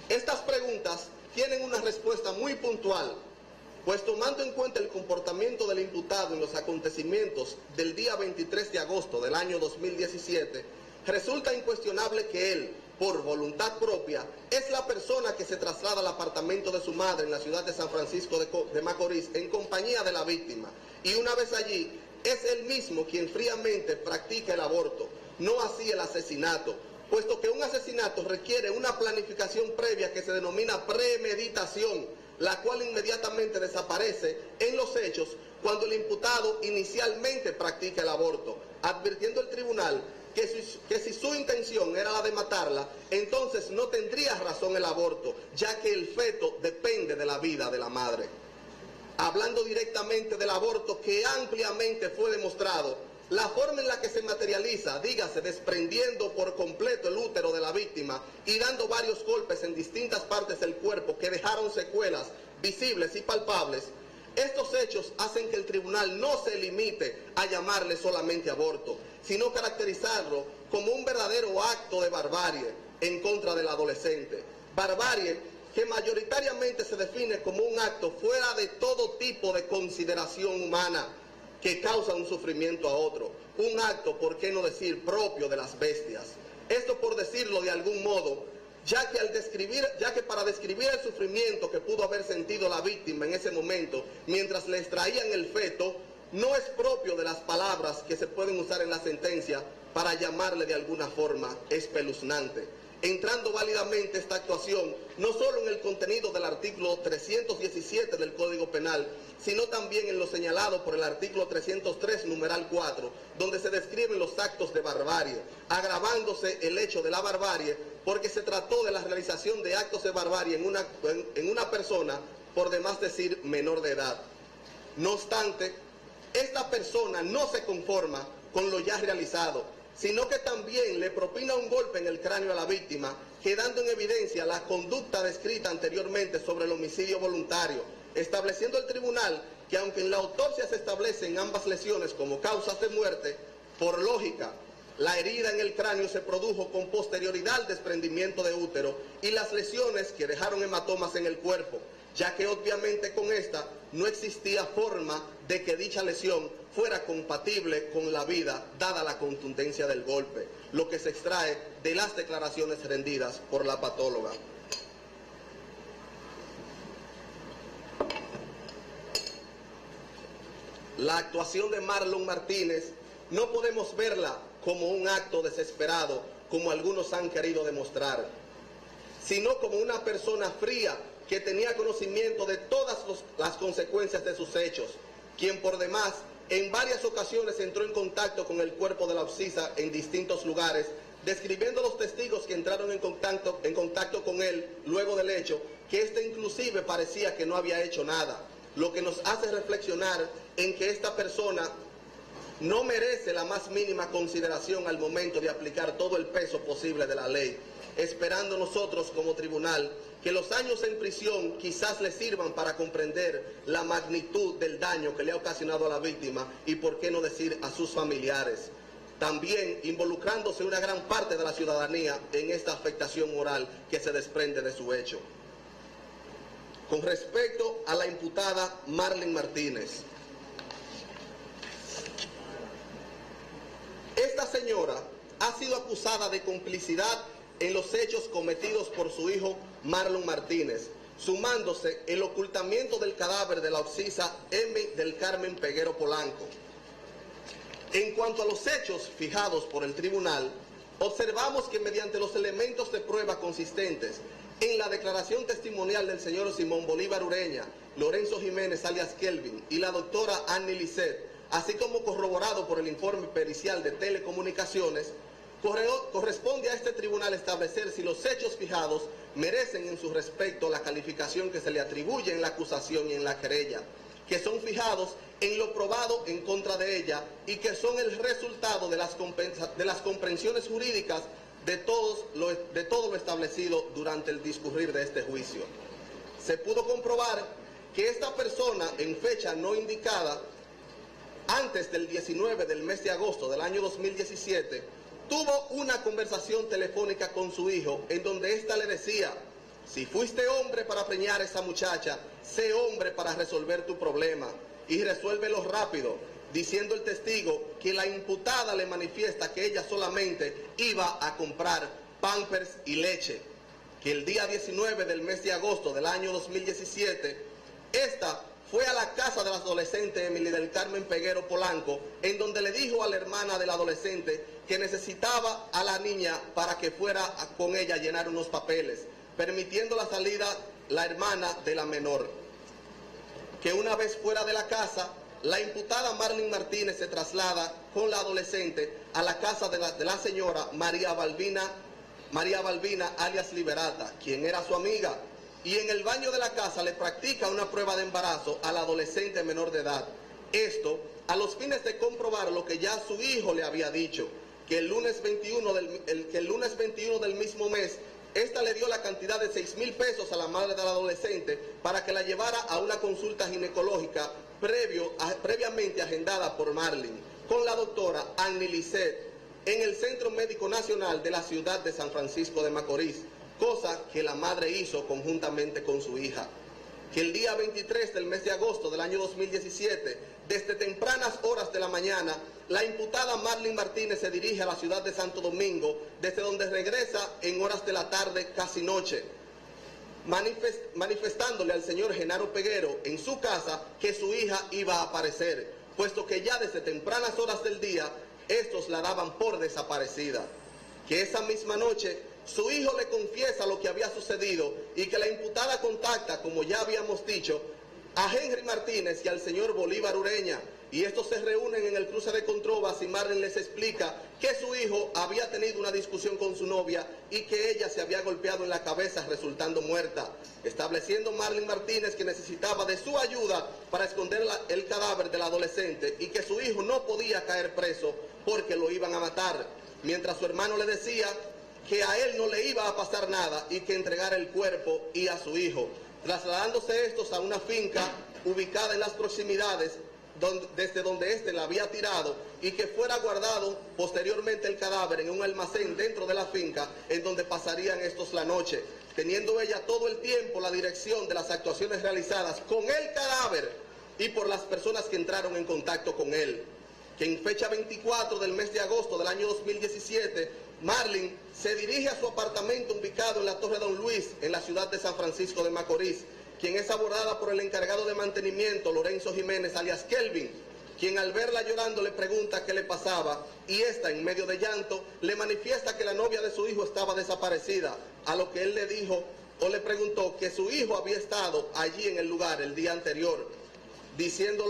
Estas preguntas tienen una respuesta muy puntual pues tomando en cuenta el comportamiento del imputado en los acontecimientos del día 23 de agosto del año 2017, resulta incuestionable que él, por voluntad propia, es la persona que se traslada al apartamento de su madre en la ciudad de San Francisco de Macorís en compañía de la víctima, y una vez allí, es él mismo quien fríamente practica el aborto, no así el asesinato, puesto que un asesinato requiere una planificación previa que se denomina premeditación, la cual inmediatamente desaparece en los hechos cuando el imputado inicialmente practica el aborto, advirtiendo el tribunal que si su intención era la de matarla, entonces no tendría razón el aborto, ya que el feto depende de la vida de la madre. Hablando directamente del aborto, que ampliamente fue demostrado, la forma en la que se materializa, dígase, desprendiendo por completo el útero de la víctima y dando varios golpes en distintas partes del cuerpo que dejaron secuelas visibles y palpables, estos hechos hacen que el tribunal no se limite a llamarle solamente aborto, sino caracterizarlo como un verdadero acto de barbarie en contra del adolescente. Barbarie que mayoritariamente se define como un acto fuera de todo tipo de consideración humana que causa un sufrimiento a otro, un acto, por qué no decir, propio de las bestias. Esto por decirlo de algún modo, ya que para describir el sufrimiento que pudo haber sentido la víctima en ese momento, mientras le extraían el feto, no es propio de las palabras que se pueden usar en la sentencia para llamarle de alguna forma espeluznante. Entrando válidamente esta actuación, no solo en el contenido del artículo 317 del Código Penal, sino también en lo señalado por el artículo 303, numeral 4, donde se describen los actos de barbarie, agravándose el hecho de la barbarie, porque se trató de la realización de actos de barbarie en una persona, por demás decir, menor de edad. No obstante, esta persona no se conforma con lo ya realizado, sino que también le propina un golpe en el cráneo a la víctima, quedando en evidencia la conducta descrita anteriormente sobre el homicidio voluntario, estableciendo el tribunal que aunque en la autopsia se establecen ambas lesiones como causas de muerte, por lógica, la herida en el cráneo se produjo con posterioridad al desprendimiento de útero y las lesiones que dejaron hematomas en el cuerpo, ya que obviamente con esta no existía forma de que dicha lesión fuera compatible con la vida, dada la contundencia del golpe, lo que se extrae de las declaraciones rendidas por la patóloga. La actuación de Marlon Martínez no podemos verla como un acto desesperado, como algunos han querido demostrar, sino como una persona fría que tenía conocimiento de todas las consecuencias de sus hechos, quien por demás en varias ocasiones entró en contacto con el cuerpo de la Ocisa en distintos lugares, describiendo los testigos que entraron en contacto con él luego del hecho, que éste inclusive parecía que no había hecho nada, lo que nos hace reflexionar en que esta persona no merece la más mínima consideración al momento de aplicar todo el peso posible de la ley, esperando nosotros como tribunal que los años en prisión quizás le sirvan para comprender la magnitud del daño que le ha ocasionado a la víctima y por qué no decir a sus familiares, también involucrándose una gran parte de la ciudadanía en esta afectación moral que se desprende de su hecho. Con respecto a la imputada Marlon Martínez, esta señora ha sido acusada de complicidad en los hechos cometidos por su hijo Marlon Martínez, sumándose el ocultamiento del cadáver de la Ocisa M. del Carmen Peguero Polanco. En cuanto a los hechos fijados por el tribunal, observamos que mediante los elementos de prueba consistentes en la declaración testimonial del señor Simón Bolívar Ureña, Lorenzo Jiménez alias Kelvin y la doctora Annie Lisset, así como corroborado por el informe pericial de telecomunicaciones, corresponde a este tribunal establecer si los hechos fijados merecen en su respecto la calificación que se le atribuye en la acusación y en la querella, que son fijados en lo probado en contra de ella y que son el resultado de las comprensiones jurídicas de todo lo establecido durante el discurrir de este juicio. Se pudo comprobar que esta persona en fecha no indicada, antes del 19 del mes de agosto del año 2017, tuvo una conversación telefónica con su hijo en donde ésta le decía: Si fuiste hombre para preñar a esa muchacha, sé hombre para resolver tu problema y resuélvelo rápido, diciendo el testigo que la imputada le manifiesta que ella solamente iba a comprar Pampers y leche, que el día 19 del mes de agosto del año 2017, esta fue a la casa de la adolescente Emily del Carmen Peguero Polanco, en donde le dijo a la hermana del adolescente que necesitaba a la niña para que fuera con ella a llenar unos papeles, permitiendo la salida la hermana de la menor. Que una vez fuera de la casa, la imputada Marlene Martínez se traslada con la adolescente a la casa de la señora María Balbina alias Liberata, quien era su amiga, y en el baño de la casa le practica una prueba de embarazo a la adolescente menor de edad. Esto a los fines de comprobar lo que ya su hijo le había dicho, que el lunes 21 del mismo mes, esta le dio la cantidad de 6,000 pesos a la madre de la adolescente para que la llevara a una consulta ginecológica previamente agendada por Marlene, con la doctora Annie Lisset, en el Centro Médico Nacional de la ciudad de San Francisco de Macorís, cosa que la madre hizo conjuntamente con su hija. Que el día 23 del mes de agosto del año 2017, desde tempranas horas de la mañana, la imputada Marlene Martínez se dirige a la ciudad de Santo Domingo, desde donde regresa en horas de la tarde, casi noche, manifestándole al señor Genaro Peguero en su casa que su hija iba a aparecer, puesto que ya desde tempranas horas del día, estos la daban por desaparecida. Que esa misma noche su hijo le confiesa lo que había sucedido y que la imputada contacta, como ya habíamos dicho, a Henry Martínez y al señor Bolívar Ureña, y estos se reúnen en el cruce de Controvas y Marlene les explica que su hijo había tenido una discusión con su novia y que ella se había golpeado en la cabeza resultando muerta, estableciendo Marlene Martínez que necesitaba de su ayuda para esconder el cadáver del adolescente y que su hijo no podía caer preso porque lo iban a matar, mientras su hermano le decía que a él no le iba a pasar nada y que entregara el cuerpo y a su hijo, trasladándose estos a una finca ubicada en las proximidades desde donde éste la había tirado y que fuera guardado posteriormente el cadáver en un almacén dentro de la finca en donde pasarían estos la noche, teniendo ella todo el tiempo la dirección de las actuaciones realizadas con el cadáver y por las personas que entraron en contacto con él. Que en fecha 24 del mes de agosto del año 2017, Marlene se dirige a su apartamento ubicado en la Torre Don Luis, en la ciudad de San Francisco de Macorís, quien es abordada por el encargado de mantenimiento, Lorenzo Jiménez, alias Kelvin, quien al verla llorando le pregunta qué le pasaba, y esta, en medio de llanto, le manifiesta que la novia de su hijo estaba desaparecida, a lo que él le dijo o le preguntó que su hijo había estado allí en el lugar el día anterior, diciendo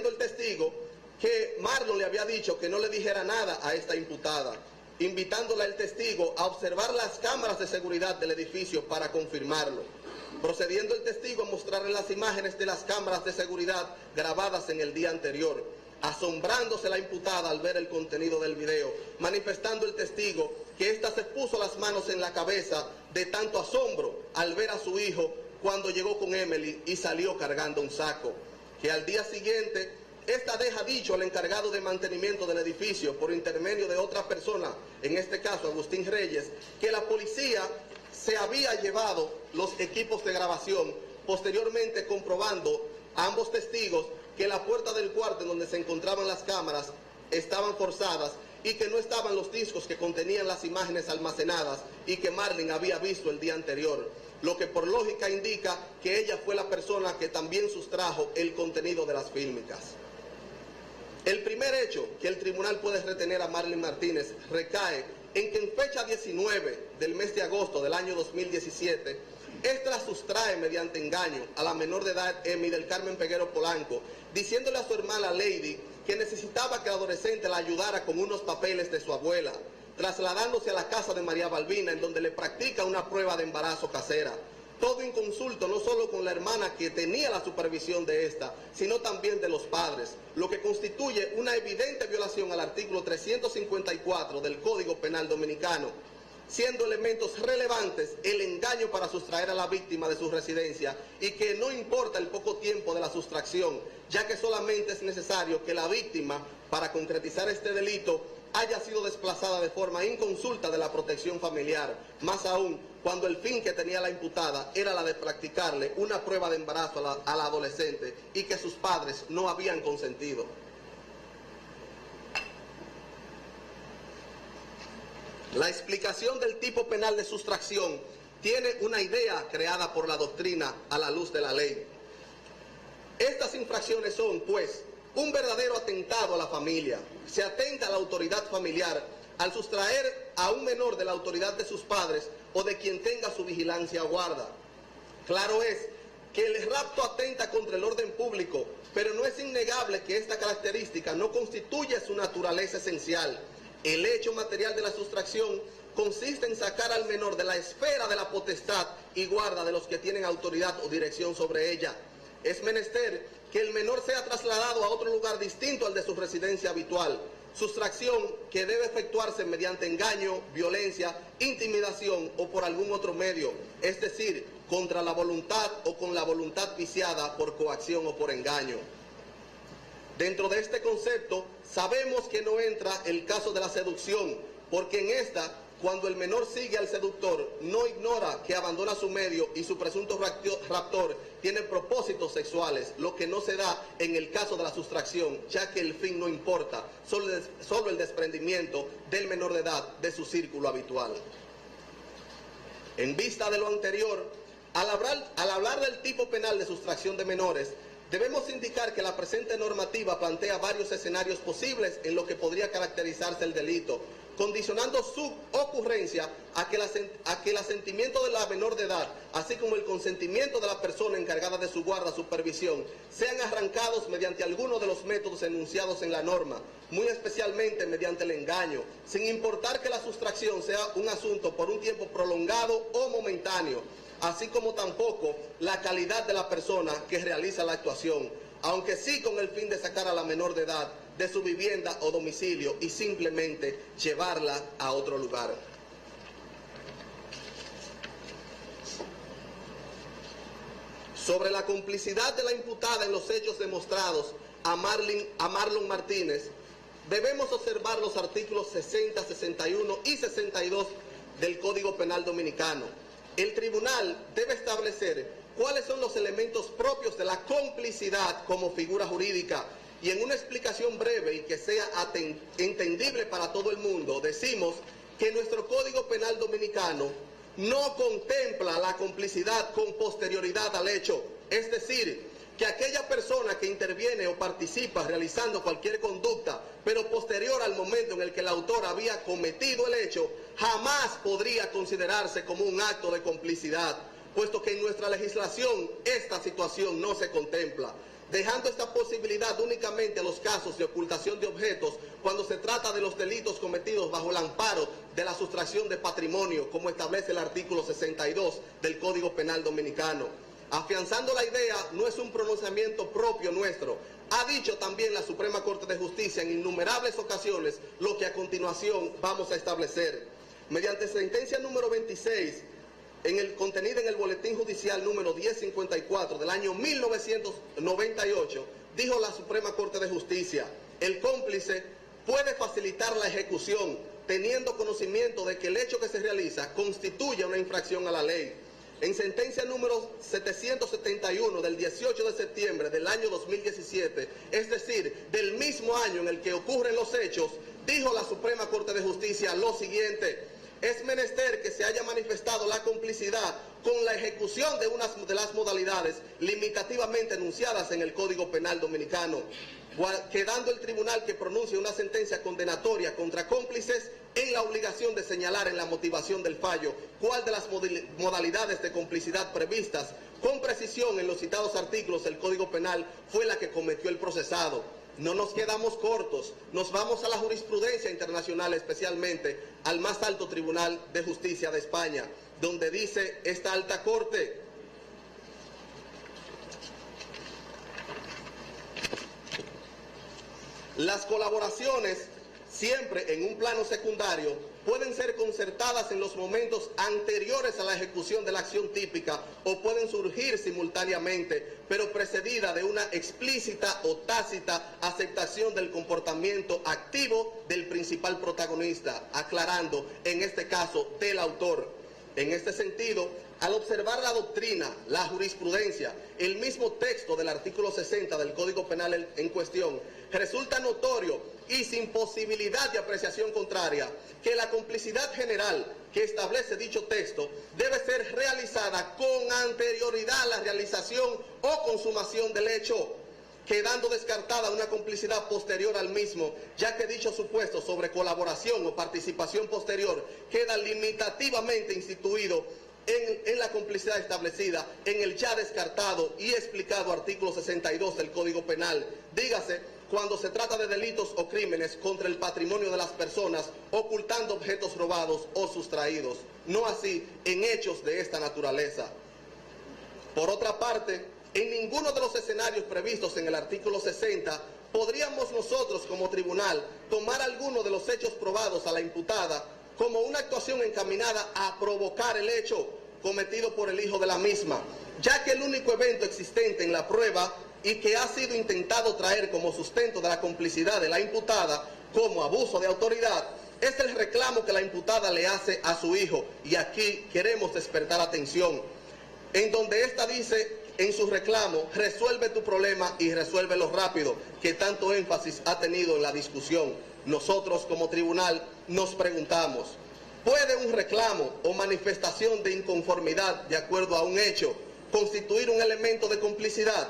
el testigo que Marlon le había dicho que no le dijera nada a esta imputada, invitándola el testigo a observar las cámaras de seguridad del edificio para confirmarlo, procediendo el testigo a mostrarle las imágenes de las cámaras de seguridad grabadas en el día anterior, asombrándose la imputada al ver el contenido del video, manifestando el testigo que ésta se puso las manos en la cabeza de tanto asombro al ver a su hijo cuando llegó con Emily y salió cargando un saco. Que al día siguiente, esta deja dicho al encargado de mantenimiento del edificio por intermedio de otra persona, en este caso Agustín Reyes, que la policía se había llevado los equipos de grabación, posteriormente comprobando a ambos testigos que la puerta del cuarto en donde se encontraban las cámaras estaban forzadas y que no estaban los discos que contenían las imágenes almacenadas y que Marlene había visto el día anterior, lo que por lógica indica que ella fue la persona que también sustrajo el contenido de las fílmicas. El primer hecho que el tribunal puede retener a Marlene Martínez recae en que en fecha 19 del mes de agosto del año 2017, esta la sustrae mediante engaño a la menor de edad Emily del Carmen Peguero Polanco, diciéndole a su hermana Lady que necesitaba que la adolescente la ayudara con unos papeles de su abuela, trasladándose a la casa de María Balbina, en donde le practica una prueba de embarazo casera. Todo en consulta no solo con la hermana que tenía la supervisión de esta, sino también de los padres, lo que constituye una evidente violación al artículo 354 del Código Penal Dominicano, siendo elementos relevantes el engaño para sustraer a la víctima de su residencia y que no importa el poco tiempo de la sustracción, ya que solamente es necesario que la víctima, para concretizar este delito, haya sido desplazada de forma inconsulta de la protección familiar, más aún cuando el fin que tenía la imputada era la de practicarle una prueba de embarazo a la adolescente y que sus padres no habían consentido. La explicación del tipo penal de sustracción tiene una idea creada por la doctrina a la luz de la ley. Estas infracciones son, pues, un verdadero atentado a la familia. Se atenta a la autoridad familiar al sustraer a un menor de la autoridad de sus padres o de quien tenga su vigilancia o guarda. Claro es que el rapto atenta contra el orden público, pero no es innegable que esta característica no constituye su naturaleza esencial. El hecho material de la sustracción consiste en sacar al menor de la esfera de la potestad y guarda de los que tienen autoridad o dirección sobre ella. Es menester que el menor sea trasladado a otro lugar distinto al de su residencia habitual, sustracción que debe efectuarse mediante engaño, violencia, intimidación o por algún otro medio, es decir, contra la voluntad o con la voluntad viciada por coacción o por engaño. Dentro de este concepto, sabemos que no entra el caso de la seducción, porque en esta, cuando el menor sigue al seductor, no ignora que abandona su medio y su presunto raptor tiene propósitos sexuales, lo que no se da en el caso de la sustracción, ya que el fin no importa, solo el desprendimiento del menor de edad de su círculo habitual. En vista de lo anterior, al hablar del tipo penal de sustracción de menores, debemos indicar que la presente normativa plantea varios escenarios posibles en lo que podría caracterizarse el delito, condicionando su ocurrencia a que el asentimiento de la menor de edad, así como el consentimiento de la persona encargada de su guarda, supervisión, sean arrancados mediante alguno de los métodos enunciados en la norma, muy especialmente mediante el engaño, sin importar que la sustracción sea un asunto por un tiempo prolongado o momentáneo, así como tampoco la calidad de la persona que realiza la actuación, aunque sí con el fin de sacar a la menor de edad de su vivienda o domicilio y simplemente llevarla a otro lugar. Sobre la complicidad de la imputada en los hechos demostrados a Marlon Martínez, debemos observar los artículos 60, 61 y 62 del Código Penal Dominicano. El tribunal debe establecer cuáles son los elementos propios de la complicidad como figura jurídica, y en una explicación breve y que sea entendible para todo el mundo, decimos que nuestro Código Penal Dominicano no contempla la complicidad con posterioridad al hecho, es decir, que aquella persona que interviene o participa realizando cualquier conducta, pero posterior al momento en el que el autor había cometido el hecho, jamás podría considerarse como un acto de complicidad, puesto que en nuestra legislación esta situación no se contempla, dejando esta posibilidad únicamente a los casos de ocultación de objetos cuando se trata de los delitos cometidos bajo el amparo de la sustracción de patrimonio, como establece el artículo 62 del Código Penal Dominicano. Afianzando la idea, no es un pronunciamiento propio nuestro. Ha dicho también la Suprema Corte de Justicia en innumerables ocasiones lo que a continuación vamos a establecer. Mediante sentencia número 26, contenida en el Boletín Judicial número 1054 del año 1998, dijo la Suprema Corte de Justicia: el cómplice puede facilitar la ejecución teniendo conocimiento de que el hecho que se realiza constituye una infracción a la ley. En sentencia número 771 del 18 de septiembre del año 2017, es decir, del mismo año en el que ocurren los hechos, dijo la Suprema Corte de Justicia lo siguiente: es menester que se haya manifestado la complicidad con la ejecución de una de las modalidades limitativamente enunciadas en el Código Penal Dominicano, quedando el tribunal que pronuncie una sentencia condenatoria contra cómplices en la obligación de señalar en la motivación del fallo cuál de las modalidades de complicidad previstas con precisión en los citados artículos del Código Penal fue la que cometió el procesado. No nos quedamos cortos, nos vamos a la jurisprudencia internacional, especialmente al más alto Tribunal de Justicia de España, donde dice esta alta corte: las colaboraciones, siempre en un plano secundario, pueden ser concertadas en los momentos anteriores a la ejecución de la acción típica o pueden surgir simultáneamente, pero precedida de una explícita o tácita aceptación del comportamiento activo del principal protagonista, aclarando, en este caso, del autor. En este sentido, al observar la doctrina, la jurisprudencia, el mismo texto del artículo 60 del Código Penal en cuestión, resulta notorio y sin posibilidad de apreciación contraria que la complicidad general que establece dicho texto debe ser realizada con anterioridad a la realización o consumación del hecho, quedando descartada una complicidad posterior al mismo, ya que dicho supuesto sobre colaboración o participación posterior queda limitativamente instituido en la complicidad establecida en el ya descartado y explicado artículo 62 del Código Penal, dígase cuando se trata de delitos o crímenes contra el patrimonio de las personas, ocultando objetos robados o sustraídos, no así en hechos de esta naturaleza. Por otra parte, en ninguno de los escenarios previstos en el artículo 60 podríamos nosotros como tribunal tomar alguno de los hechos probados a la imputada como una actuación encaminada a provocar el hecho cometido por el hijo de la misma, ya que el único evento existente en la prueba y que ha sido intentado traer como sustento de la complicidad de la imputada como abuso de autoridad es el reclamo que la imputada le hace a su hijo, y aquí queremos despertar atención, en donde ésta dice en su reclamo: resuelve tu problema y resuélvelo rápido, que tanto énfasis ha tenido en la discusión. Nosotros como tribunal nos preguntamos, ¿puede un reclamo o manifestación de inconformidad de acuerdo a un hecho constituir un elemento de complicidad?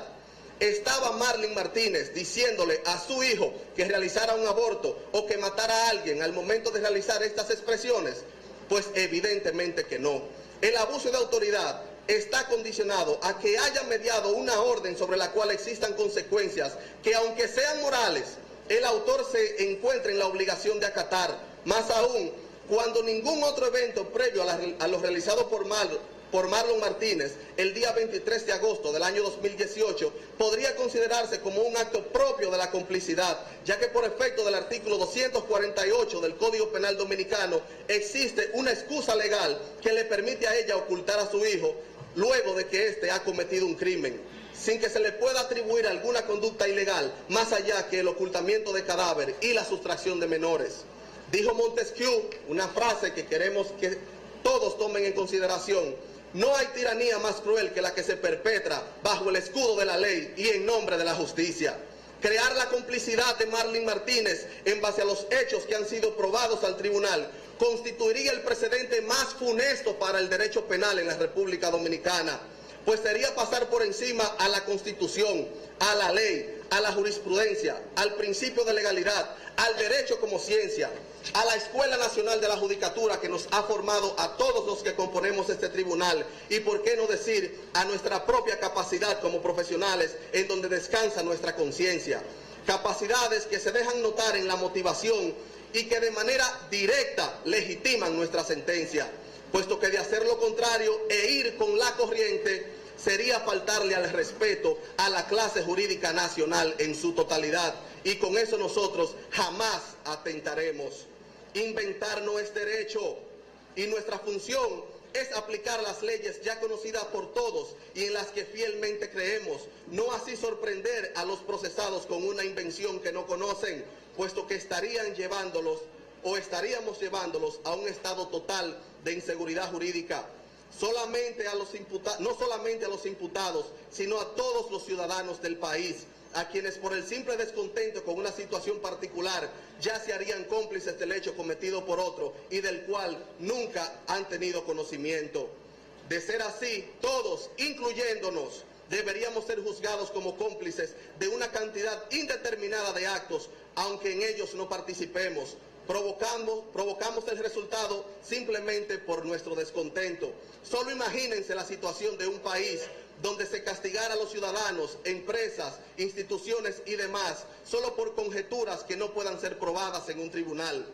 ¿Estaba Marlene Martínez diciéndole a su hijo que realizara un aborto o que matara a alguien al momento de realizar estas expresiones? Pues evidentemente que no. El abuso de autoridad está condicionado a que haya mediado una orden sobre la cual existan consecuencias que, aunque sean morales, el autor se encuentra en la obligación de acatar, más aún cuando ningún otro evento previo a lo realizado por Marlon Martínez el día 23 de agosto del año 2018 podría considerarse como un acto propio de la complicidad, ya que por efecto del artículo 248 del Código Penal Dominicano existe una excusa legal que le permite a ella ocultar a su hijo luego de que éste ha cometido un crimen, sin que se le pueda atribuir alguna conducta ilegal más allá que el ocultamiento de cadáver y la sustracción de menores. Dijo Montesquieu una frase que queremos que todos tomen en consideración: no hay tiranía más cruel que la que se perpetra bajo el escudo de la ley y en nombre de la justicia. Crear la complicidad de Marlene Martínez en base a los hechos que han sido probados al tribunal constituiría el precedente más funesto para el derecho penal en la República Dominicana, pues sería pasar por encima a la Constitución, a la ley, a la jurisprudencia, al principio de legalidad, al derecho como ciencia, a la Escuela Nacional de la Judicatura que nos ha formado a todos los que componemos este tribunal, y por qué no decir a nuestra propia capacidad como profesionales en donde descansa nuestra conciencia. Capacidades que se dejan notar en la motivación y que de manera directa legitiman nuestra sentencia, puesto que de hacer lo contrario e ir con la corriente sería faltarle al respeto a la clase jurídica nacional en su totalidad, y con eso nosotros jamás atentaremos. Inventar no es derecho, y nuestra función es aplicar las leyes ya conocidas por todos y en las que fielmente creemos, no así sorprender a los procesados con una invención que no conocen, puesto que estaríamos llevándolos a un estado total de inseguridad jurídica. No solamente a los imputados, sino a todos los ciudadanos del país, a quienes por el simple descontento con una situación particular ya se harían cómplices del hecho cometido por otro y del cual nunca han tenido conocimiento. De ser así, todos, incluyéndonos, deberíamos ser juzgados como cómplices de una cantidad indeterminada de actos, aunque en ellos no participemos. Provocamos el resultado simplemente por nuestro descontento. Solo imagínense la situación de un país donde se castigara a los ciudadanos, empresas, instituciones y demás, solo por conjeturas que no puedan ser probadas en un tribunal.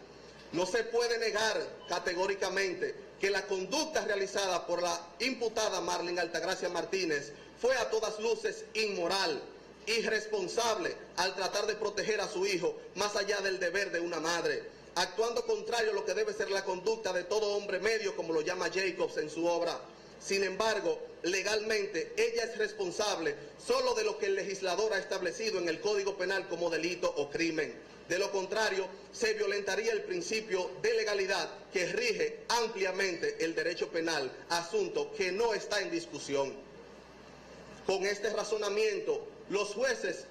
No se puede negar categóricamente que la conducta realizada por la imputada Marlene Altagracia Martínez fue a todas luces inmoral, irresponsable al tratar de proteger a su hijo más allá del deber de una madre. actuando contrario a lo que debe ser la conducta de todo hombre medio, como lo llama Jacobs en su obra. Sin embargo, legalmente ella es responsable solo de lo que el legislador ha establecido en el Código Penal como delito o crimen. De lo contrario, se violentaría el principio de legalidad que rige ampliamente el derecho penal, asunto que no está en discusión. Con este razonamiento, los jueces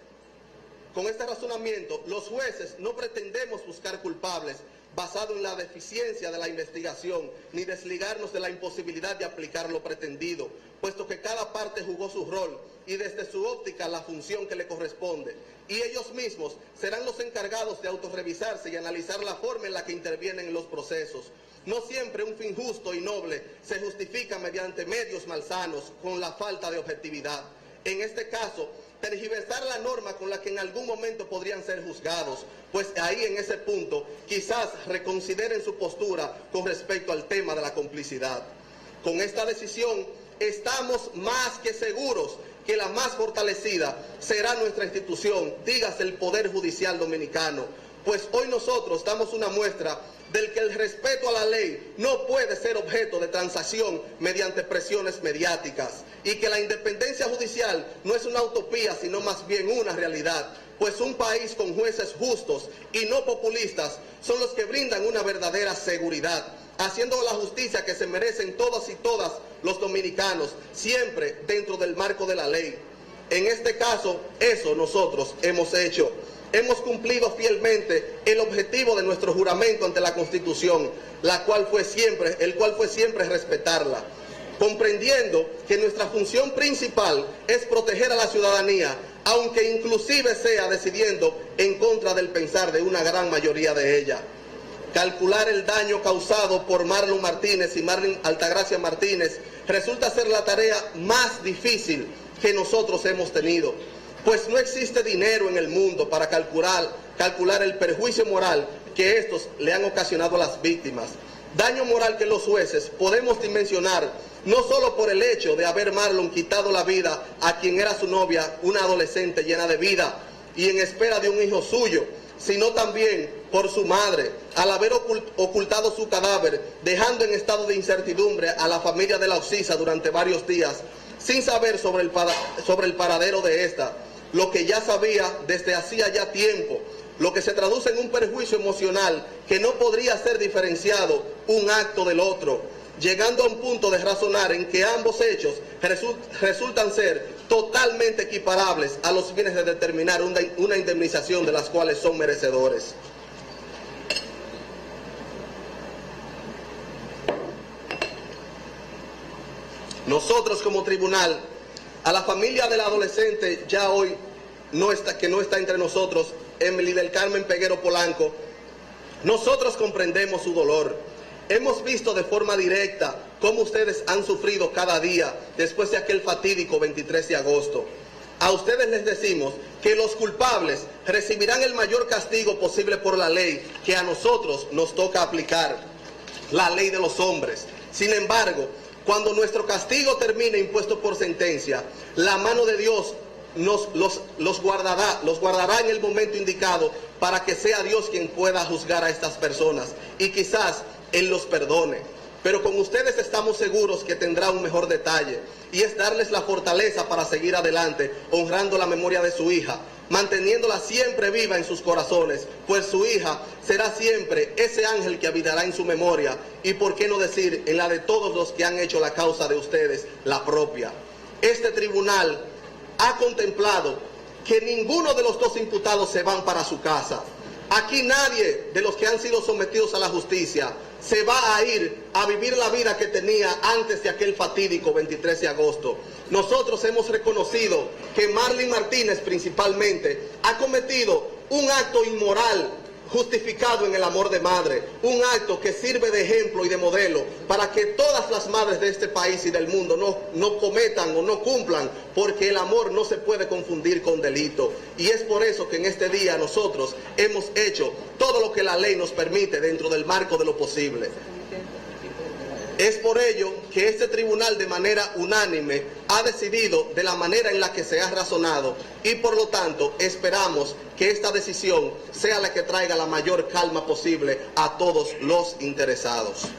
no pretendemos buscar culpables basado en la deficiencia de la investigación, ni desligarnos de la imposibilidad de aplicar lo pretendido, puesto que cada parte jugó su rol y desde su óptica la función que le corresponde, y ellos mismos serán los encargados de autorrevisarse y analizar la forma en la que intervienen en los procesos. No siempre un fin justo y noble se justifica mediante medios malsanos con la falta de objetividad. En este caso, tergiversar la norma con la que en algún momento podrían ser juzgados, pues ahí en ese punto quizás reconsideren su postura con respecto al tema de la complicidad. Con esta decisión estamos más que seguros que la más fortalecida será nuestra institución, dígase el Poder Judicial Dominicano, pues hoy nosotros damos una muestra del que el respeto a la ley no puede ser objeto de transacción mediante presiones mediáticas, y que la independencia judicial no es una utopía, sino más bien una realidad, pues un país con jueces justos y no populistas son los que brindan una verdadera seguridad, haciendo la justicia que se merecen todos y todas los dominicanos, siempre dentro del marco de la ley. En este caso, eso nosotros hemos hecho. Hemos cumplido fielmente el objetivo de nuestro juramento ante la Constitución, el cual fue siempre respetarla, comprendiendo que nuestra función principal es proteger a la ciudadanía, aunque inclusive sea decidiendo en contra del pensar de una gran mayoría de ella. Calcular el daño causado por Marlon Martínez y Marlene Altagracia Martínez resulta ser la tarea más difícil que nosotros hemos tenido, pues no existe dinero en el mundo para calcular el perjuicio moral que estos le han ocasionado a las víctimas. Daño moral que los jueces podemos dimensionar no solo por el hecho de haber Marlon quitado la vida a quien era su novia, una adolescente llena de vida y en espera de un hijo suyo, sino también por su madre, al haber ocultado su cadáver, dejando en estado de incertidumbre a la familia de la Oxisa durante varios días, sin saber sobre el paradero de esta, lo que ya sabía desde hacía ya tiempo, lo que se traduce en un perjuicio emocional que no podría ser diferenciado un acto del otro, llegando a un punto de razonar en que ambos hechos resultan ser totalmente equiparables a los fines de determinar una indemnización de las cuales son merecedores. Nosotros como tribunal, a la familia del adolescente ya hoy que no está entre nosotros, Emily del Carmen Peguero Polanco, nosotros comprendemos su dolor. Hemos visto de forma directa cómo ustedes han sufrido cada día después de aquel fatídico 23 de agosto. A ustedes les decimos que los culpables recibirán el mayor castigo posible por la ley que a nosotros nos toca aplicar, la ley de los hombres. Sin embargo, cuando nuestro castigo termine impuesto por sentencia, la mano de Dios los guardará en el momento indicado para que sea Dios quien pueda juzgar a estas personas y quizás Él los perdone. Pero con ustedes estamos seguros que tendrá un mejor detalle y es darles la fortaleza para seguir adelante, honrando la memoria de su hija, manteniéndola siempre viva en sus corazones, pues su hija será siempre ese ángel que habitará en su memoria y, por qué no decir, en la de todos los que han hecho la causa de ustedes la propia. Este tribunal ha contemplado que ninguno de los dos imputados se van para su casa. Aquí nadie de los que han sido sometidos a la justicia se va a ir a vivir la vida que tenía antes de aquel fatídico 23 de agosto. Nosotros hemos reconocido que Marlene Martínez principalmente ha cometido un acto inmoral justificado en el amor de madre, un acto que sirve de ejemplo y de modelo para que todas las madres de este país y del mundo no cometan o no cumplan, porque el amor no se puede confundir con delito. Y es por eso que en este día nosotros hemos hecho todo lo que la ley nos permite dentro del marco de lo posible. Es por ello que este tribunal de manera unánime ha decidido de la manera en la que se ha razonado y por lo tanto esperamos que esta decisión sea la que traiga la mayor calma posible a todos los interesados.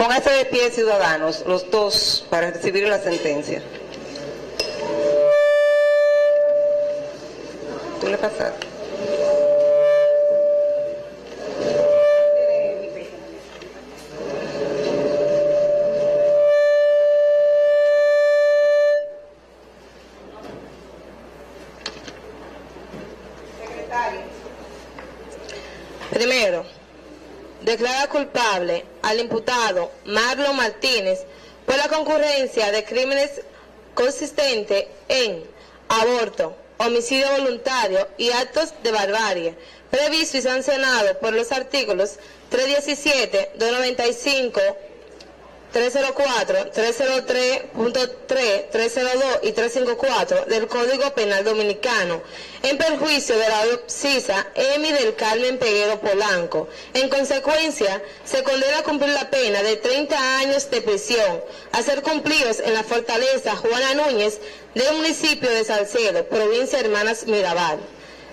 Pónganse de pie, ciudadanos, los dos, para recibir la sentencia. ¿Tú le pasaste? Primero, declara culpable al imputado Marlon Martínez por la concurrencia de crímenes consistentes en aborto, homicidio voluntario y actos de barbarie, previsto y sancionado por los artículos 317, 295, 304, 303.3, 302 y 354 del Código Penal Dominicano, en perjuicio de la doctora Emi del Carmen Peguero Polanco. En consecuencia, se condena a cumplir la pena de 30 años de prisión, a ser cumplidos en la Fortaleza Juana Núñez del municipio de Salcedo, provincia de Hermanas Mirabal.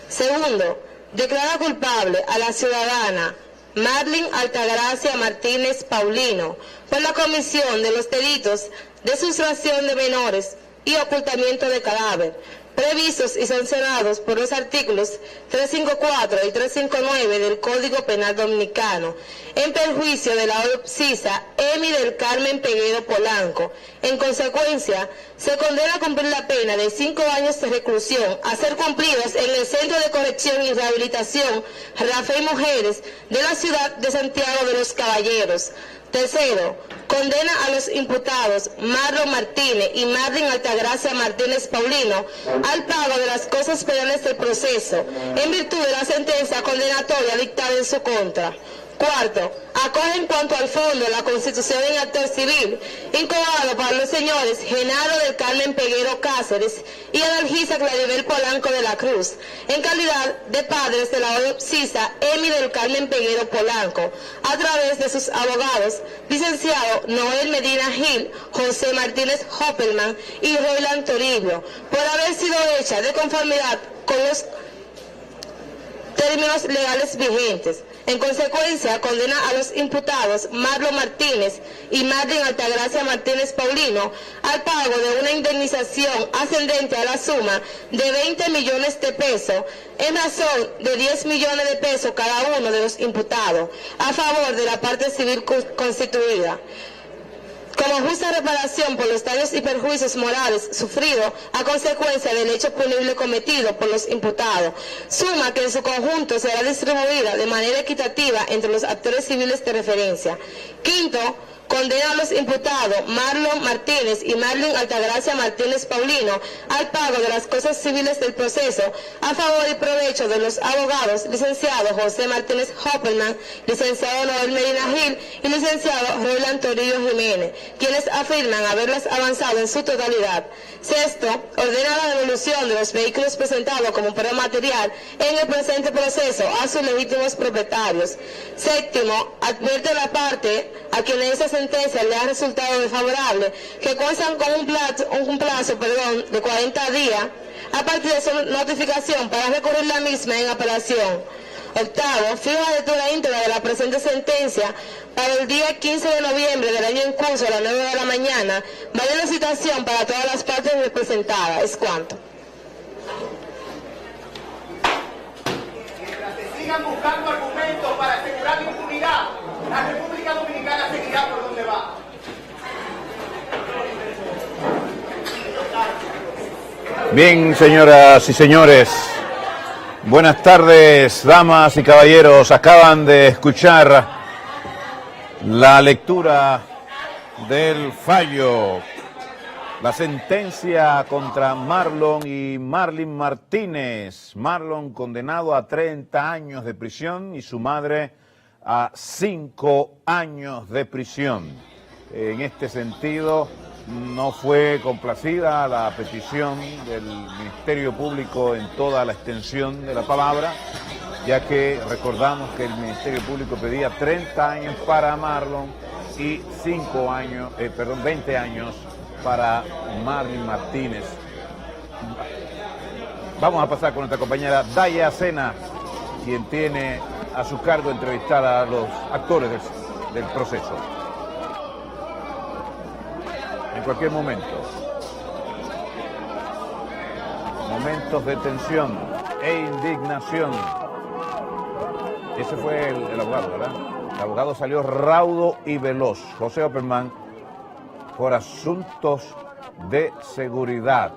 Segundo, declara culpable a la ciudadana Marlin Altagracia Martínez Paulino por la comisión de los delitos de sustracción de menores y ocultamiento de cadáver, previstos y sancionados por los artículos 354 y 359 del Código Penal Dominicano, en perjuicio de la doctora Emi del Carmen Peguero Polanco. En consecuencia, se condena a cumplir la pena de 5 años de reclusión, a ser cumplidos en el Centro de Corrección y Rehabilitación Rafael Mujeres de la ciudad de Santiago de los Caballeros. Tercero, condena a los imputados Marlon Martínez y Marlin Altagracia Martínez Paulino al pago de las cosas penales del proceso, en virtud de la sentencia condenatoria dictada en su contra. Cuarto, acoge en cuanto al fondo la constitución en actor civil, incoado para los señores Genaro del Carmen Peguero Cáceres y Adalgisa Claribel Polanco de la Cruz, en calidad de padres de la doctora Emi del Carmen Peguero Polanco, a través de sus abogados, licenciado Noel Medina Gil, José Martínez Hoppelman y Roland Toribio, por haber sido hecha de conformidad con los términos legales vigentes. En consecuencia, condena a los imputados Marlon Martínez y Marlin Altagracia Martínez Paulino al pago de una indemnización ascendente a la suma de 20 millones de pesos en razón de 10 millones de pesos cada uno de los imputados a favor de la parte civil constituida, como justa reparación por los daños y perjuicios morales sufridos a consecuencia del hecho punible cometido por los imputados, suma que en su conjunto será distribuida de manera equitativa entre los actores civiles de referencia. Quinto, condena a los imputados Marlon Martínez y Marlin Altagracia Martínez Paulino al pago de las cosas civiles del proceso a favor y provecho de los abogados licenciado José Martínez Hoppelman, licenciado Noel Medina Gil y licenciado Roland Toribio Jiménez, quienes afirman haberlas avanzado en su totalidad. Sexto, ordena la devolución de los vehículos presentados como prueba material en el presente proceso a sus legítimos propietarios. Séptimo, advierte a la parte a quien esa sentencia le ha resultado desfavorable que cuentan con un plazo de 40 días a partir de su notificación para recurrir la misma en apelación. Octavo, fija lectura íntegra de la presente sentencia para el día 15 de noviembre del año en curso a las 9 de la mañana, valiendo citación para todas las partes representadas. Es cuanto. Mientras se sigan buscando argumentos para asegurar la impunidad, la República Dominicana seguirá por donde va. Bien, señoras y señores, buenas tardes, damas y caballeros. Acaban de escuchar la lectura del fallo, la sentencia contra Marlon y Marlene Martínez. Marlon condenado a 30 años de prisión y su madre a 5 años de prisión. En este sentido, no fue complacida la petición del Ministerio Público en toda la extensión de la palabra, ya que recordamos que el Ministerio Público pedía 30 años para Marlon y 20 años para Marlene Martínez. Vamos a pasar con nuestra compañera Daya Sena, quien tiene a su cargo entrevistar a los actores del proceso. En cualquier momento. Momentos de tensión e indignación. Ese fue el abogado, ¿verdad? El abogado salió raudo y veloz, José Opperman, por asuntos de seguridad.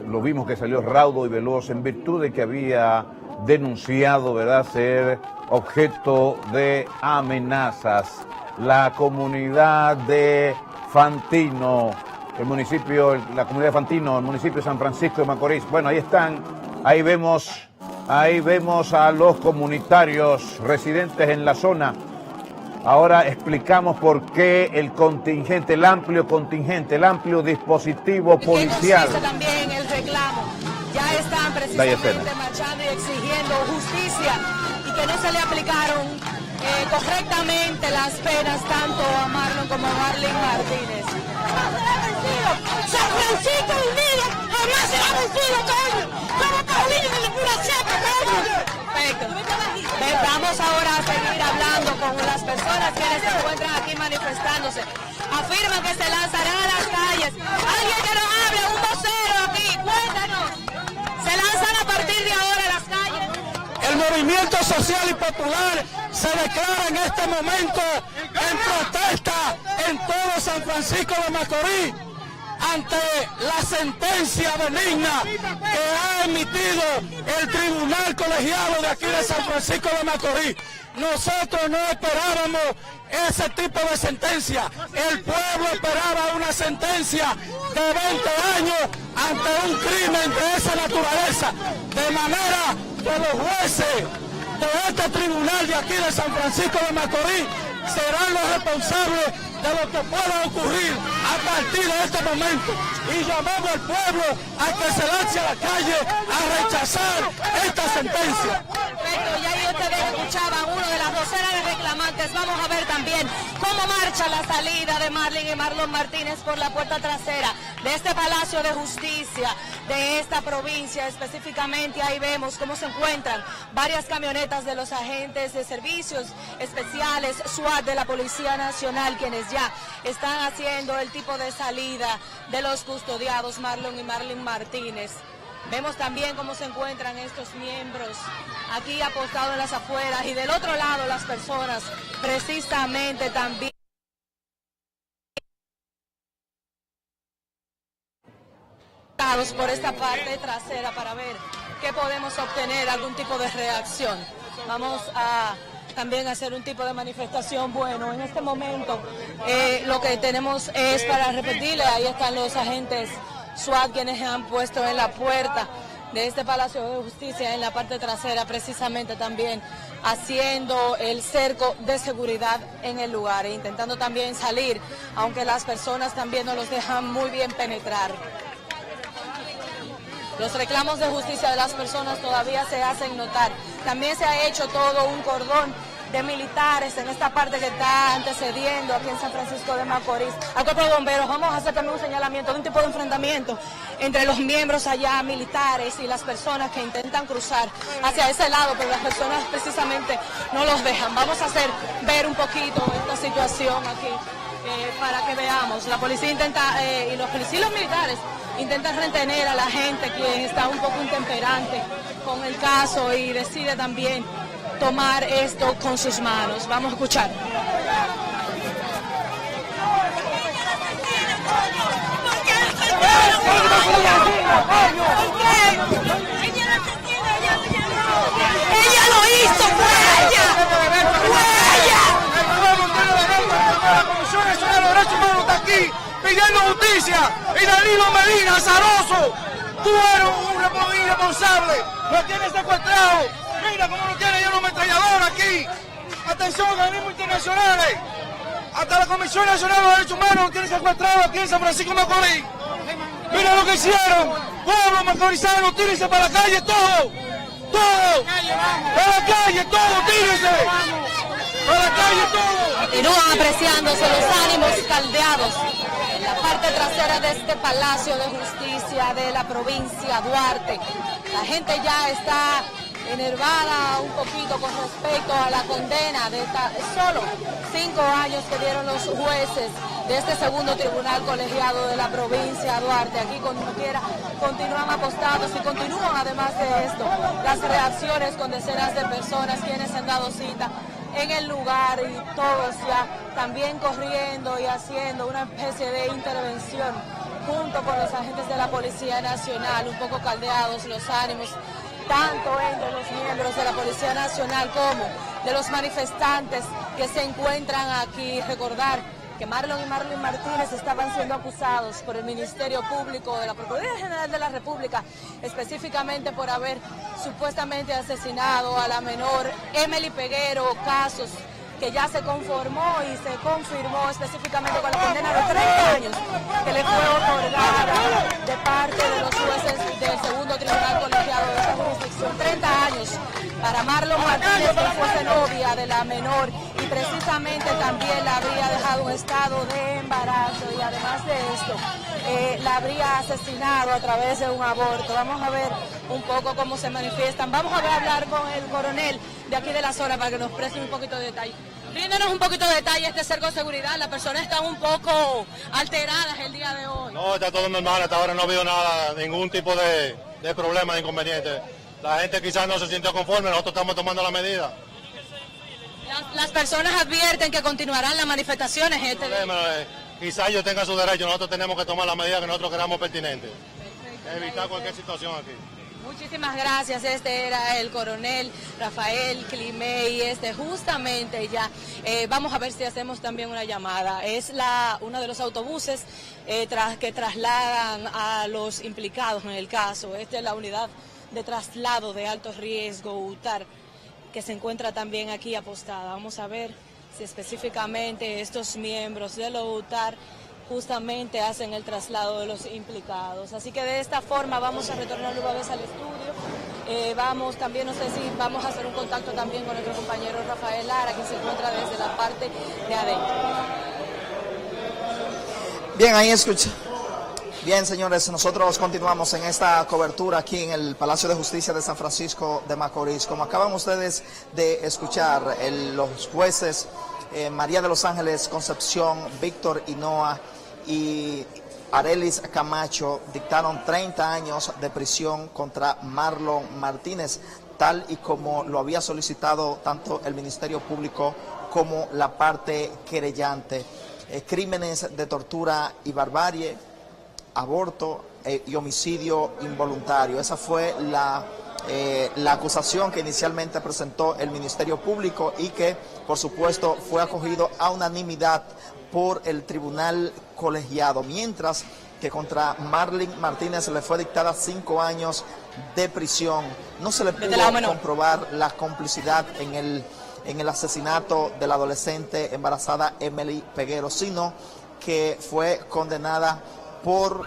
Lo vimos que salió raudo y veloz en virtud de que había denunciado, ¿verdad?, ser objeto de amenazas. La comunidad de Fantino, la comunidad de Fantino, el municipio de San Francisco de Macorís. Bueno, ahí están, ahí vemos a los comunitarios residentes en la zona. Ahora explicamos por qué el amplio dispositivo policial. Que nos hizo también el reclamo. Ya están precisamente marchando y exigiendo justicia y que no se le aplicaron correctamente las penas tanto a Marlon como a Marlene Martínez. San Francisco unido jamás será vencido, coño. Como Paulino de la pura cepa, coño. Perfecto. Vamos ahora a seguir hablando con las personas que se encuentran aquí manifestándose. Afirman que se lanzarán a las calles. Alguien que nos hable, un vocero aquí, cuéntanos. Se lanzan a partir de ahora a las calles. El movimiento social y popular se declara en este momento en protesta en todo San Francisco de Macorís ante la sentencia benigna que ha emitido el Tribunal Colegiado de aquí de San Francisco de Macorís. Nosotros no esperábamos ese tipo de sentencia. El pueblo esperaba una sentencia de 20 años ante un crimen de esa naturaleza. De manera que los jueces de este tribunal de aquí de San Francisco de Macorís serán los responsables de lo que pueda ocurrir a partir de este momento. Y llamamos al pueblo a que se lance a la calle a rechazar esta sentencia. Perfecto, y ahí ustedes escuchaban uno de las voceras de reclamantes. Vamos a ver también cómo marcha la salida de Marlene y Marlon Martínez por la puerta trasera de este Palacio de Justicia de esta provincia. Específicamente ahí vemos cómo se encuentran varias camionetas de los agentes de servicios especiales SWAT de la Policía Nacional, quienes ya están haciendo el tipo de salida de los custodiados Marlon y Marlene Martínez. Vemos también cómo se encuentran estos miembros aquí apostados en las afueras y del otro lado las personas precisamente también por esta parte trasera para ver qué podemos obtener, algún tipo de reacción. Vamos a también hacer un tipo de manifestación. Bueno, en este momento lo que tenemos es para repetirle, ahí están los agentes SWAT quienes se han puesto en la puerta de este Palacio de Justicia, en la parte trasera, precisamente también haciendo el cerco de seguridad en el lugar e intentando también salir, aunque las personas también no los dejan muy bien penetrar. Los reclamos de justicia de las personas todavía se hacen notar. También se ha hecho todo un cordón de militares en esta parte que está antecediendo aquí en San Francisco de Macorís. Al cuerpo de bomberos vamos a hacer también un señalamiento de un tipo de enfrentamiento entre los miembros allá militares y las personas que intentan cruzar hacia ese lado, pero las personas precisamente no los dejan. Vamos a hacer ver un poquito esta situación aquí para que veamos. La policía intenta, y los policías y los militares intentan retener a la gente quien está un poco intemperante con el caso y decide también tomar esto con sus manos. Vamos a escuchar. Porque Ella lo hizo, fue ella. La Comisión Nacional de Derechos Humanos está aquí pidiendo justicia. Y Danilo Medina, azaroso, tú eres un irresponsable. Lo tienes secuestrado. Mira cómo lo tiene lleno de ametralladora aquí. Atención, organismos internacionales. Hasta la Comisión Nacional de Derechos Humanos lo tiene secuestrado aquí en San Francisco de Macorís. Mira lo que hicieron. Pueblo macorizano, tírense para la calle todo. Todo. Para la calle todo, tírense. Para la calle todo. Continúan apreciándose los ánimos caldeados en la parte trasera de este Palacio de Justicia de la provincia Duarte. La gente ya está enervada un poquito con respecto a la condena de solo 5 años que dieron los jueces de este segundo tribunal colegiado de la provincia de Duarte. Aquí como quiera continúan apostados y continúan además de esto las reacciones con decenas de personas quienes han dado cita en el lugar y todos ya también corriendo y haciendo una especie de intervención junto con los agentes de la Policía Nacional, un poco caldeados los ánimos tanto entre los miembros de la Policía Nacional como de los manifestantes que se encuentran aquí. Recordar que Marlon y Marlene Martínez estaban siendo acusados por el Ministerio Público de la Procuraduría General de la República, específicamente por haber supuestamente asesinado a la menor Emily Peguero, casos que ya se conformó y se confirmó específicamente con la condena de 30 años que le fue otorgada de parte de los jueces del segundo tribunal colegiado de esta jurisdicción. 30 años para Marlon Martínez, que fuese novia de la menor y precisamente también la habría dejado en estado de embarazo y además de esto la habría asesinado a través de un aborto. Vamos a ver un poco cómo se manifiestan. Vamos a hablar con el coronel de aquí de la zona para que nos preste un poquito de detalle. Bríndanos un poquito de detalle este cerco de seguridad. Las personas están un poco alteradas el día de hoy. No, está todo normal. Hasta ahora no ha habido nada, ningún tipo de problema, de inconveniente. La gente quizás no se siente conforme, nosotros estamos tomando la medida. Las personas advierten que continuarán las manifestaciones. Quizás ellos tengan su derecho, nosotros tenemos que tomar la medida que nosotros queramos pertinente. Evitar cualquier situación aquí. Muchísimas gracias. Este era el coronel Rafael Climey. Justamente ya vamos a ver si hacemos también una llamada. Es uno de los autobuses que trasladan a los implicados en el caso. Esta es la unidad de traslado de alto riesgo UTAR que se encuentra también aquí apostada. Vamos a ver si específicamente estos miembros de la UTAR justamente hacen el traslado de los implicados. Así que de esta forma vamos a retornar luego vez al estudio. Vamos también, no sé si vamos a hacer un contacto también con nuestro compañero Rafael Lara, que se encuentra desde la parte de adentro. Bien, ahí escucha. Bien, señores, nosotros continuamos en esta cobertura aquí en el Palacio de Justicia de San Francisco de Macorís. Como acaban ustedes de escuchar, los jueces María de los Ángeles Concepción, Víctor Hinoa y Arelis Camacho dictaron 30 años de prisión contra Marlon Martínez, tal y como lo había solicitado tanto el Ministerio Público como la parte querellante. Crímenes de tortura y barbarie, aborto y homicidio involuntario. Esa fue la acusación que inicialmente presentó el Ministerio Público y que, por supuesto, fue acogido a unanimidad por el Tribunal Colegiado, mientras que contra Marlene Martínez le fue dictada 5 años de prisión. No se le pudo comprobar la complicidad en el asesinato de la adolescente embarazada Emily Peguero, sino que fue condenada por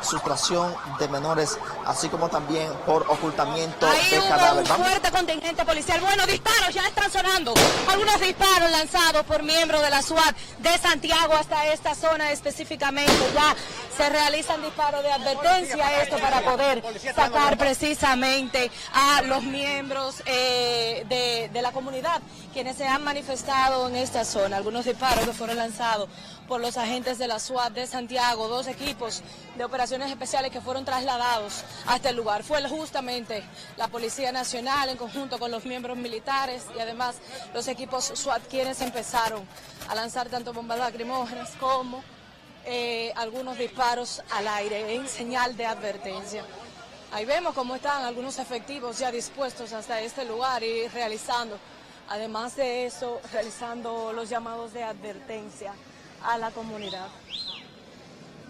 sustracción de menores, así como también por ocultamiento de cadáver. Un fuerte contingente policial. Bueno, disparos ya están sonando. Algunos disparos lanzados por miembros de la SWAT de Santiago hasta esta zona específicamente. Ya se realizan disparos de advertencia, esto para poder sacar precisamente a los miembros de la comunidad, quienes se han manifestado en esta zona. Algunos disparos que fueron lanzados por los agentes de la SWAT de Santiago, 2 equipos de operaciones especiales que fueron trasladados hasta el lugar. Fue justamente la Policía Nacional en conjunto con los miembros militares y además los equipos SWAT quienes empezaron a lanzar tanto bombas lacrimógenas como algunos disparos al aire en señal de advertencia. Ahí vemos cómo están algunos efectivos ya dispuestos hasta este lugar y realizando, además de eso, realizando los llamados de advertencia a la comunidad.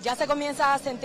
Ya se comienza a sentir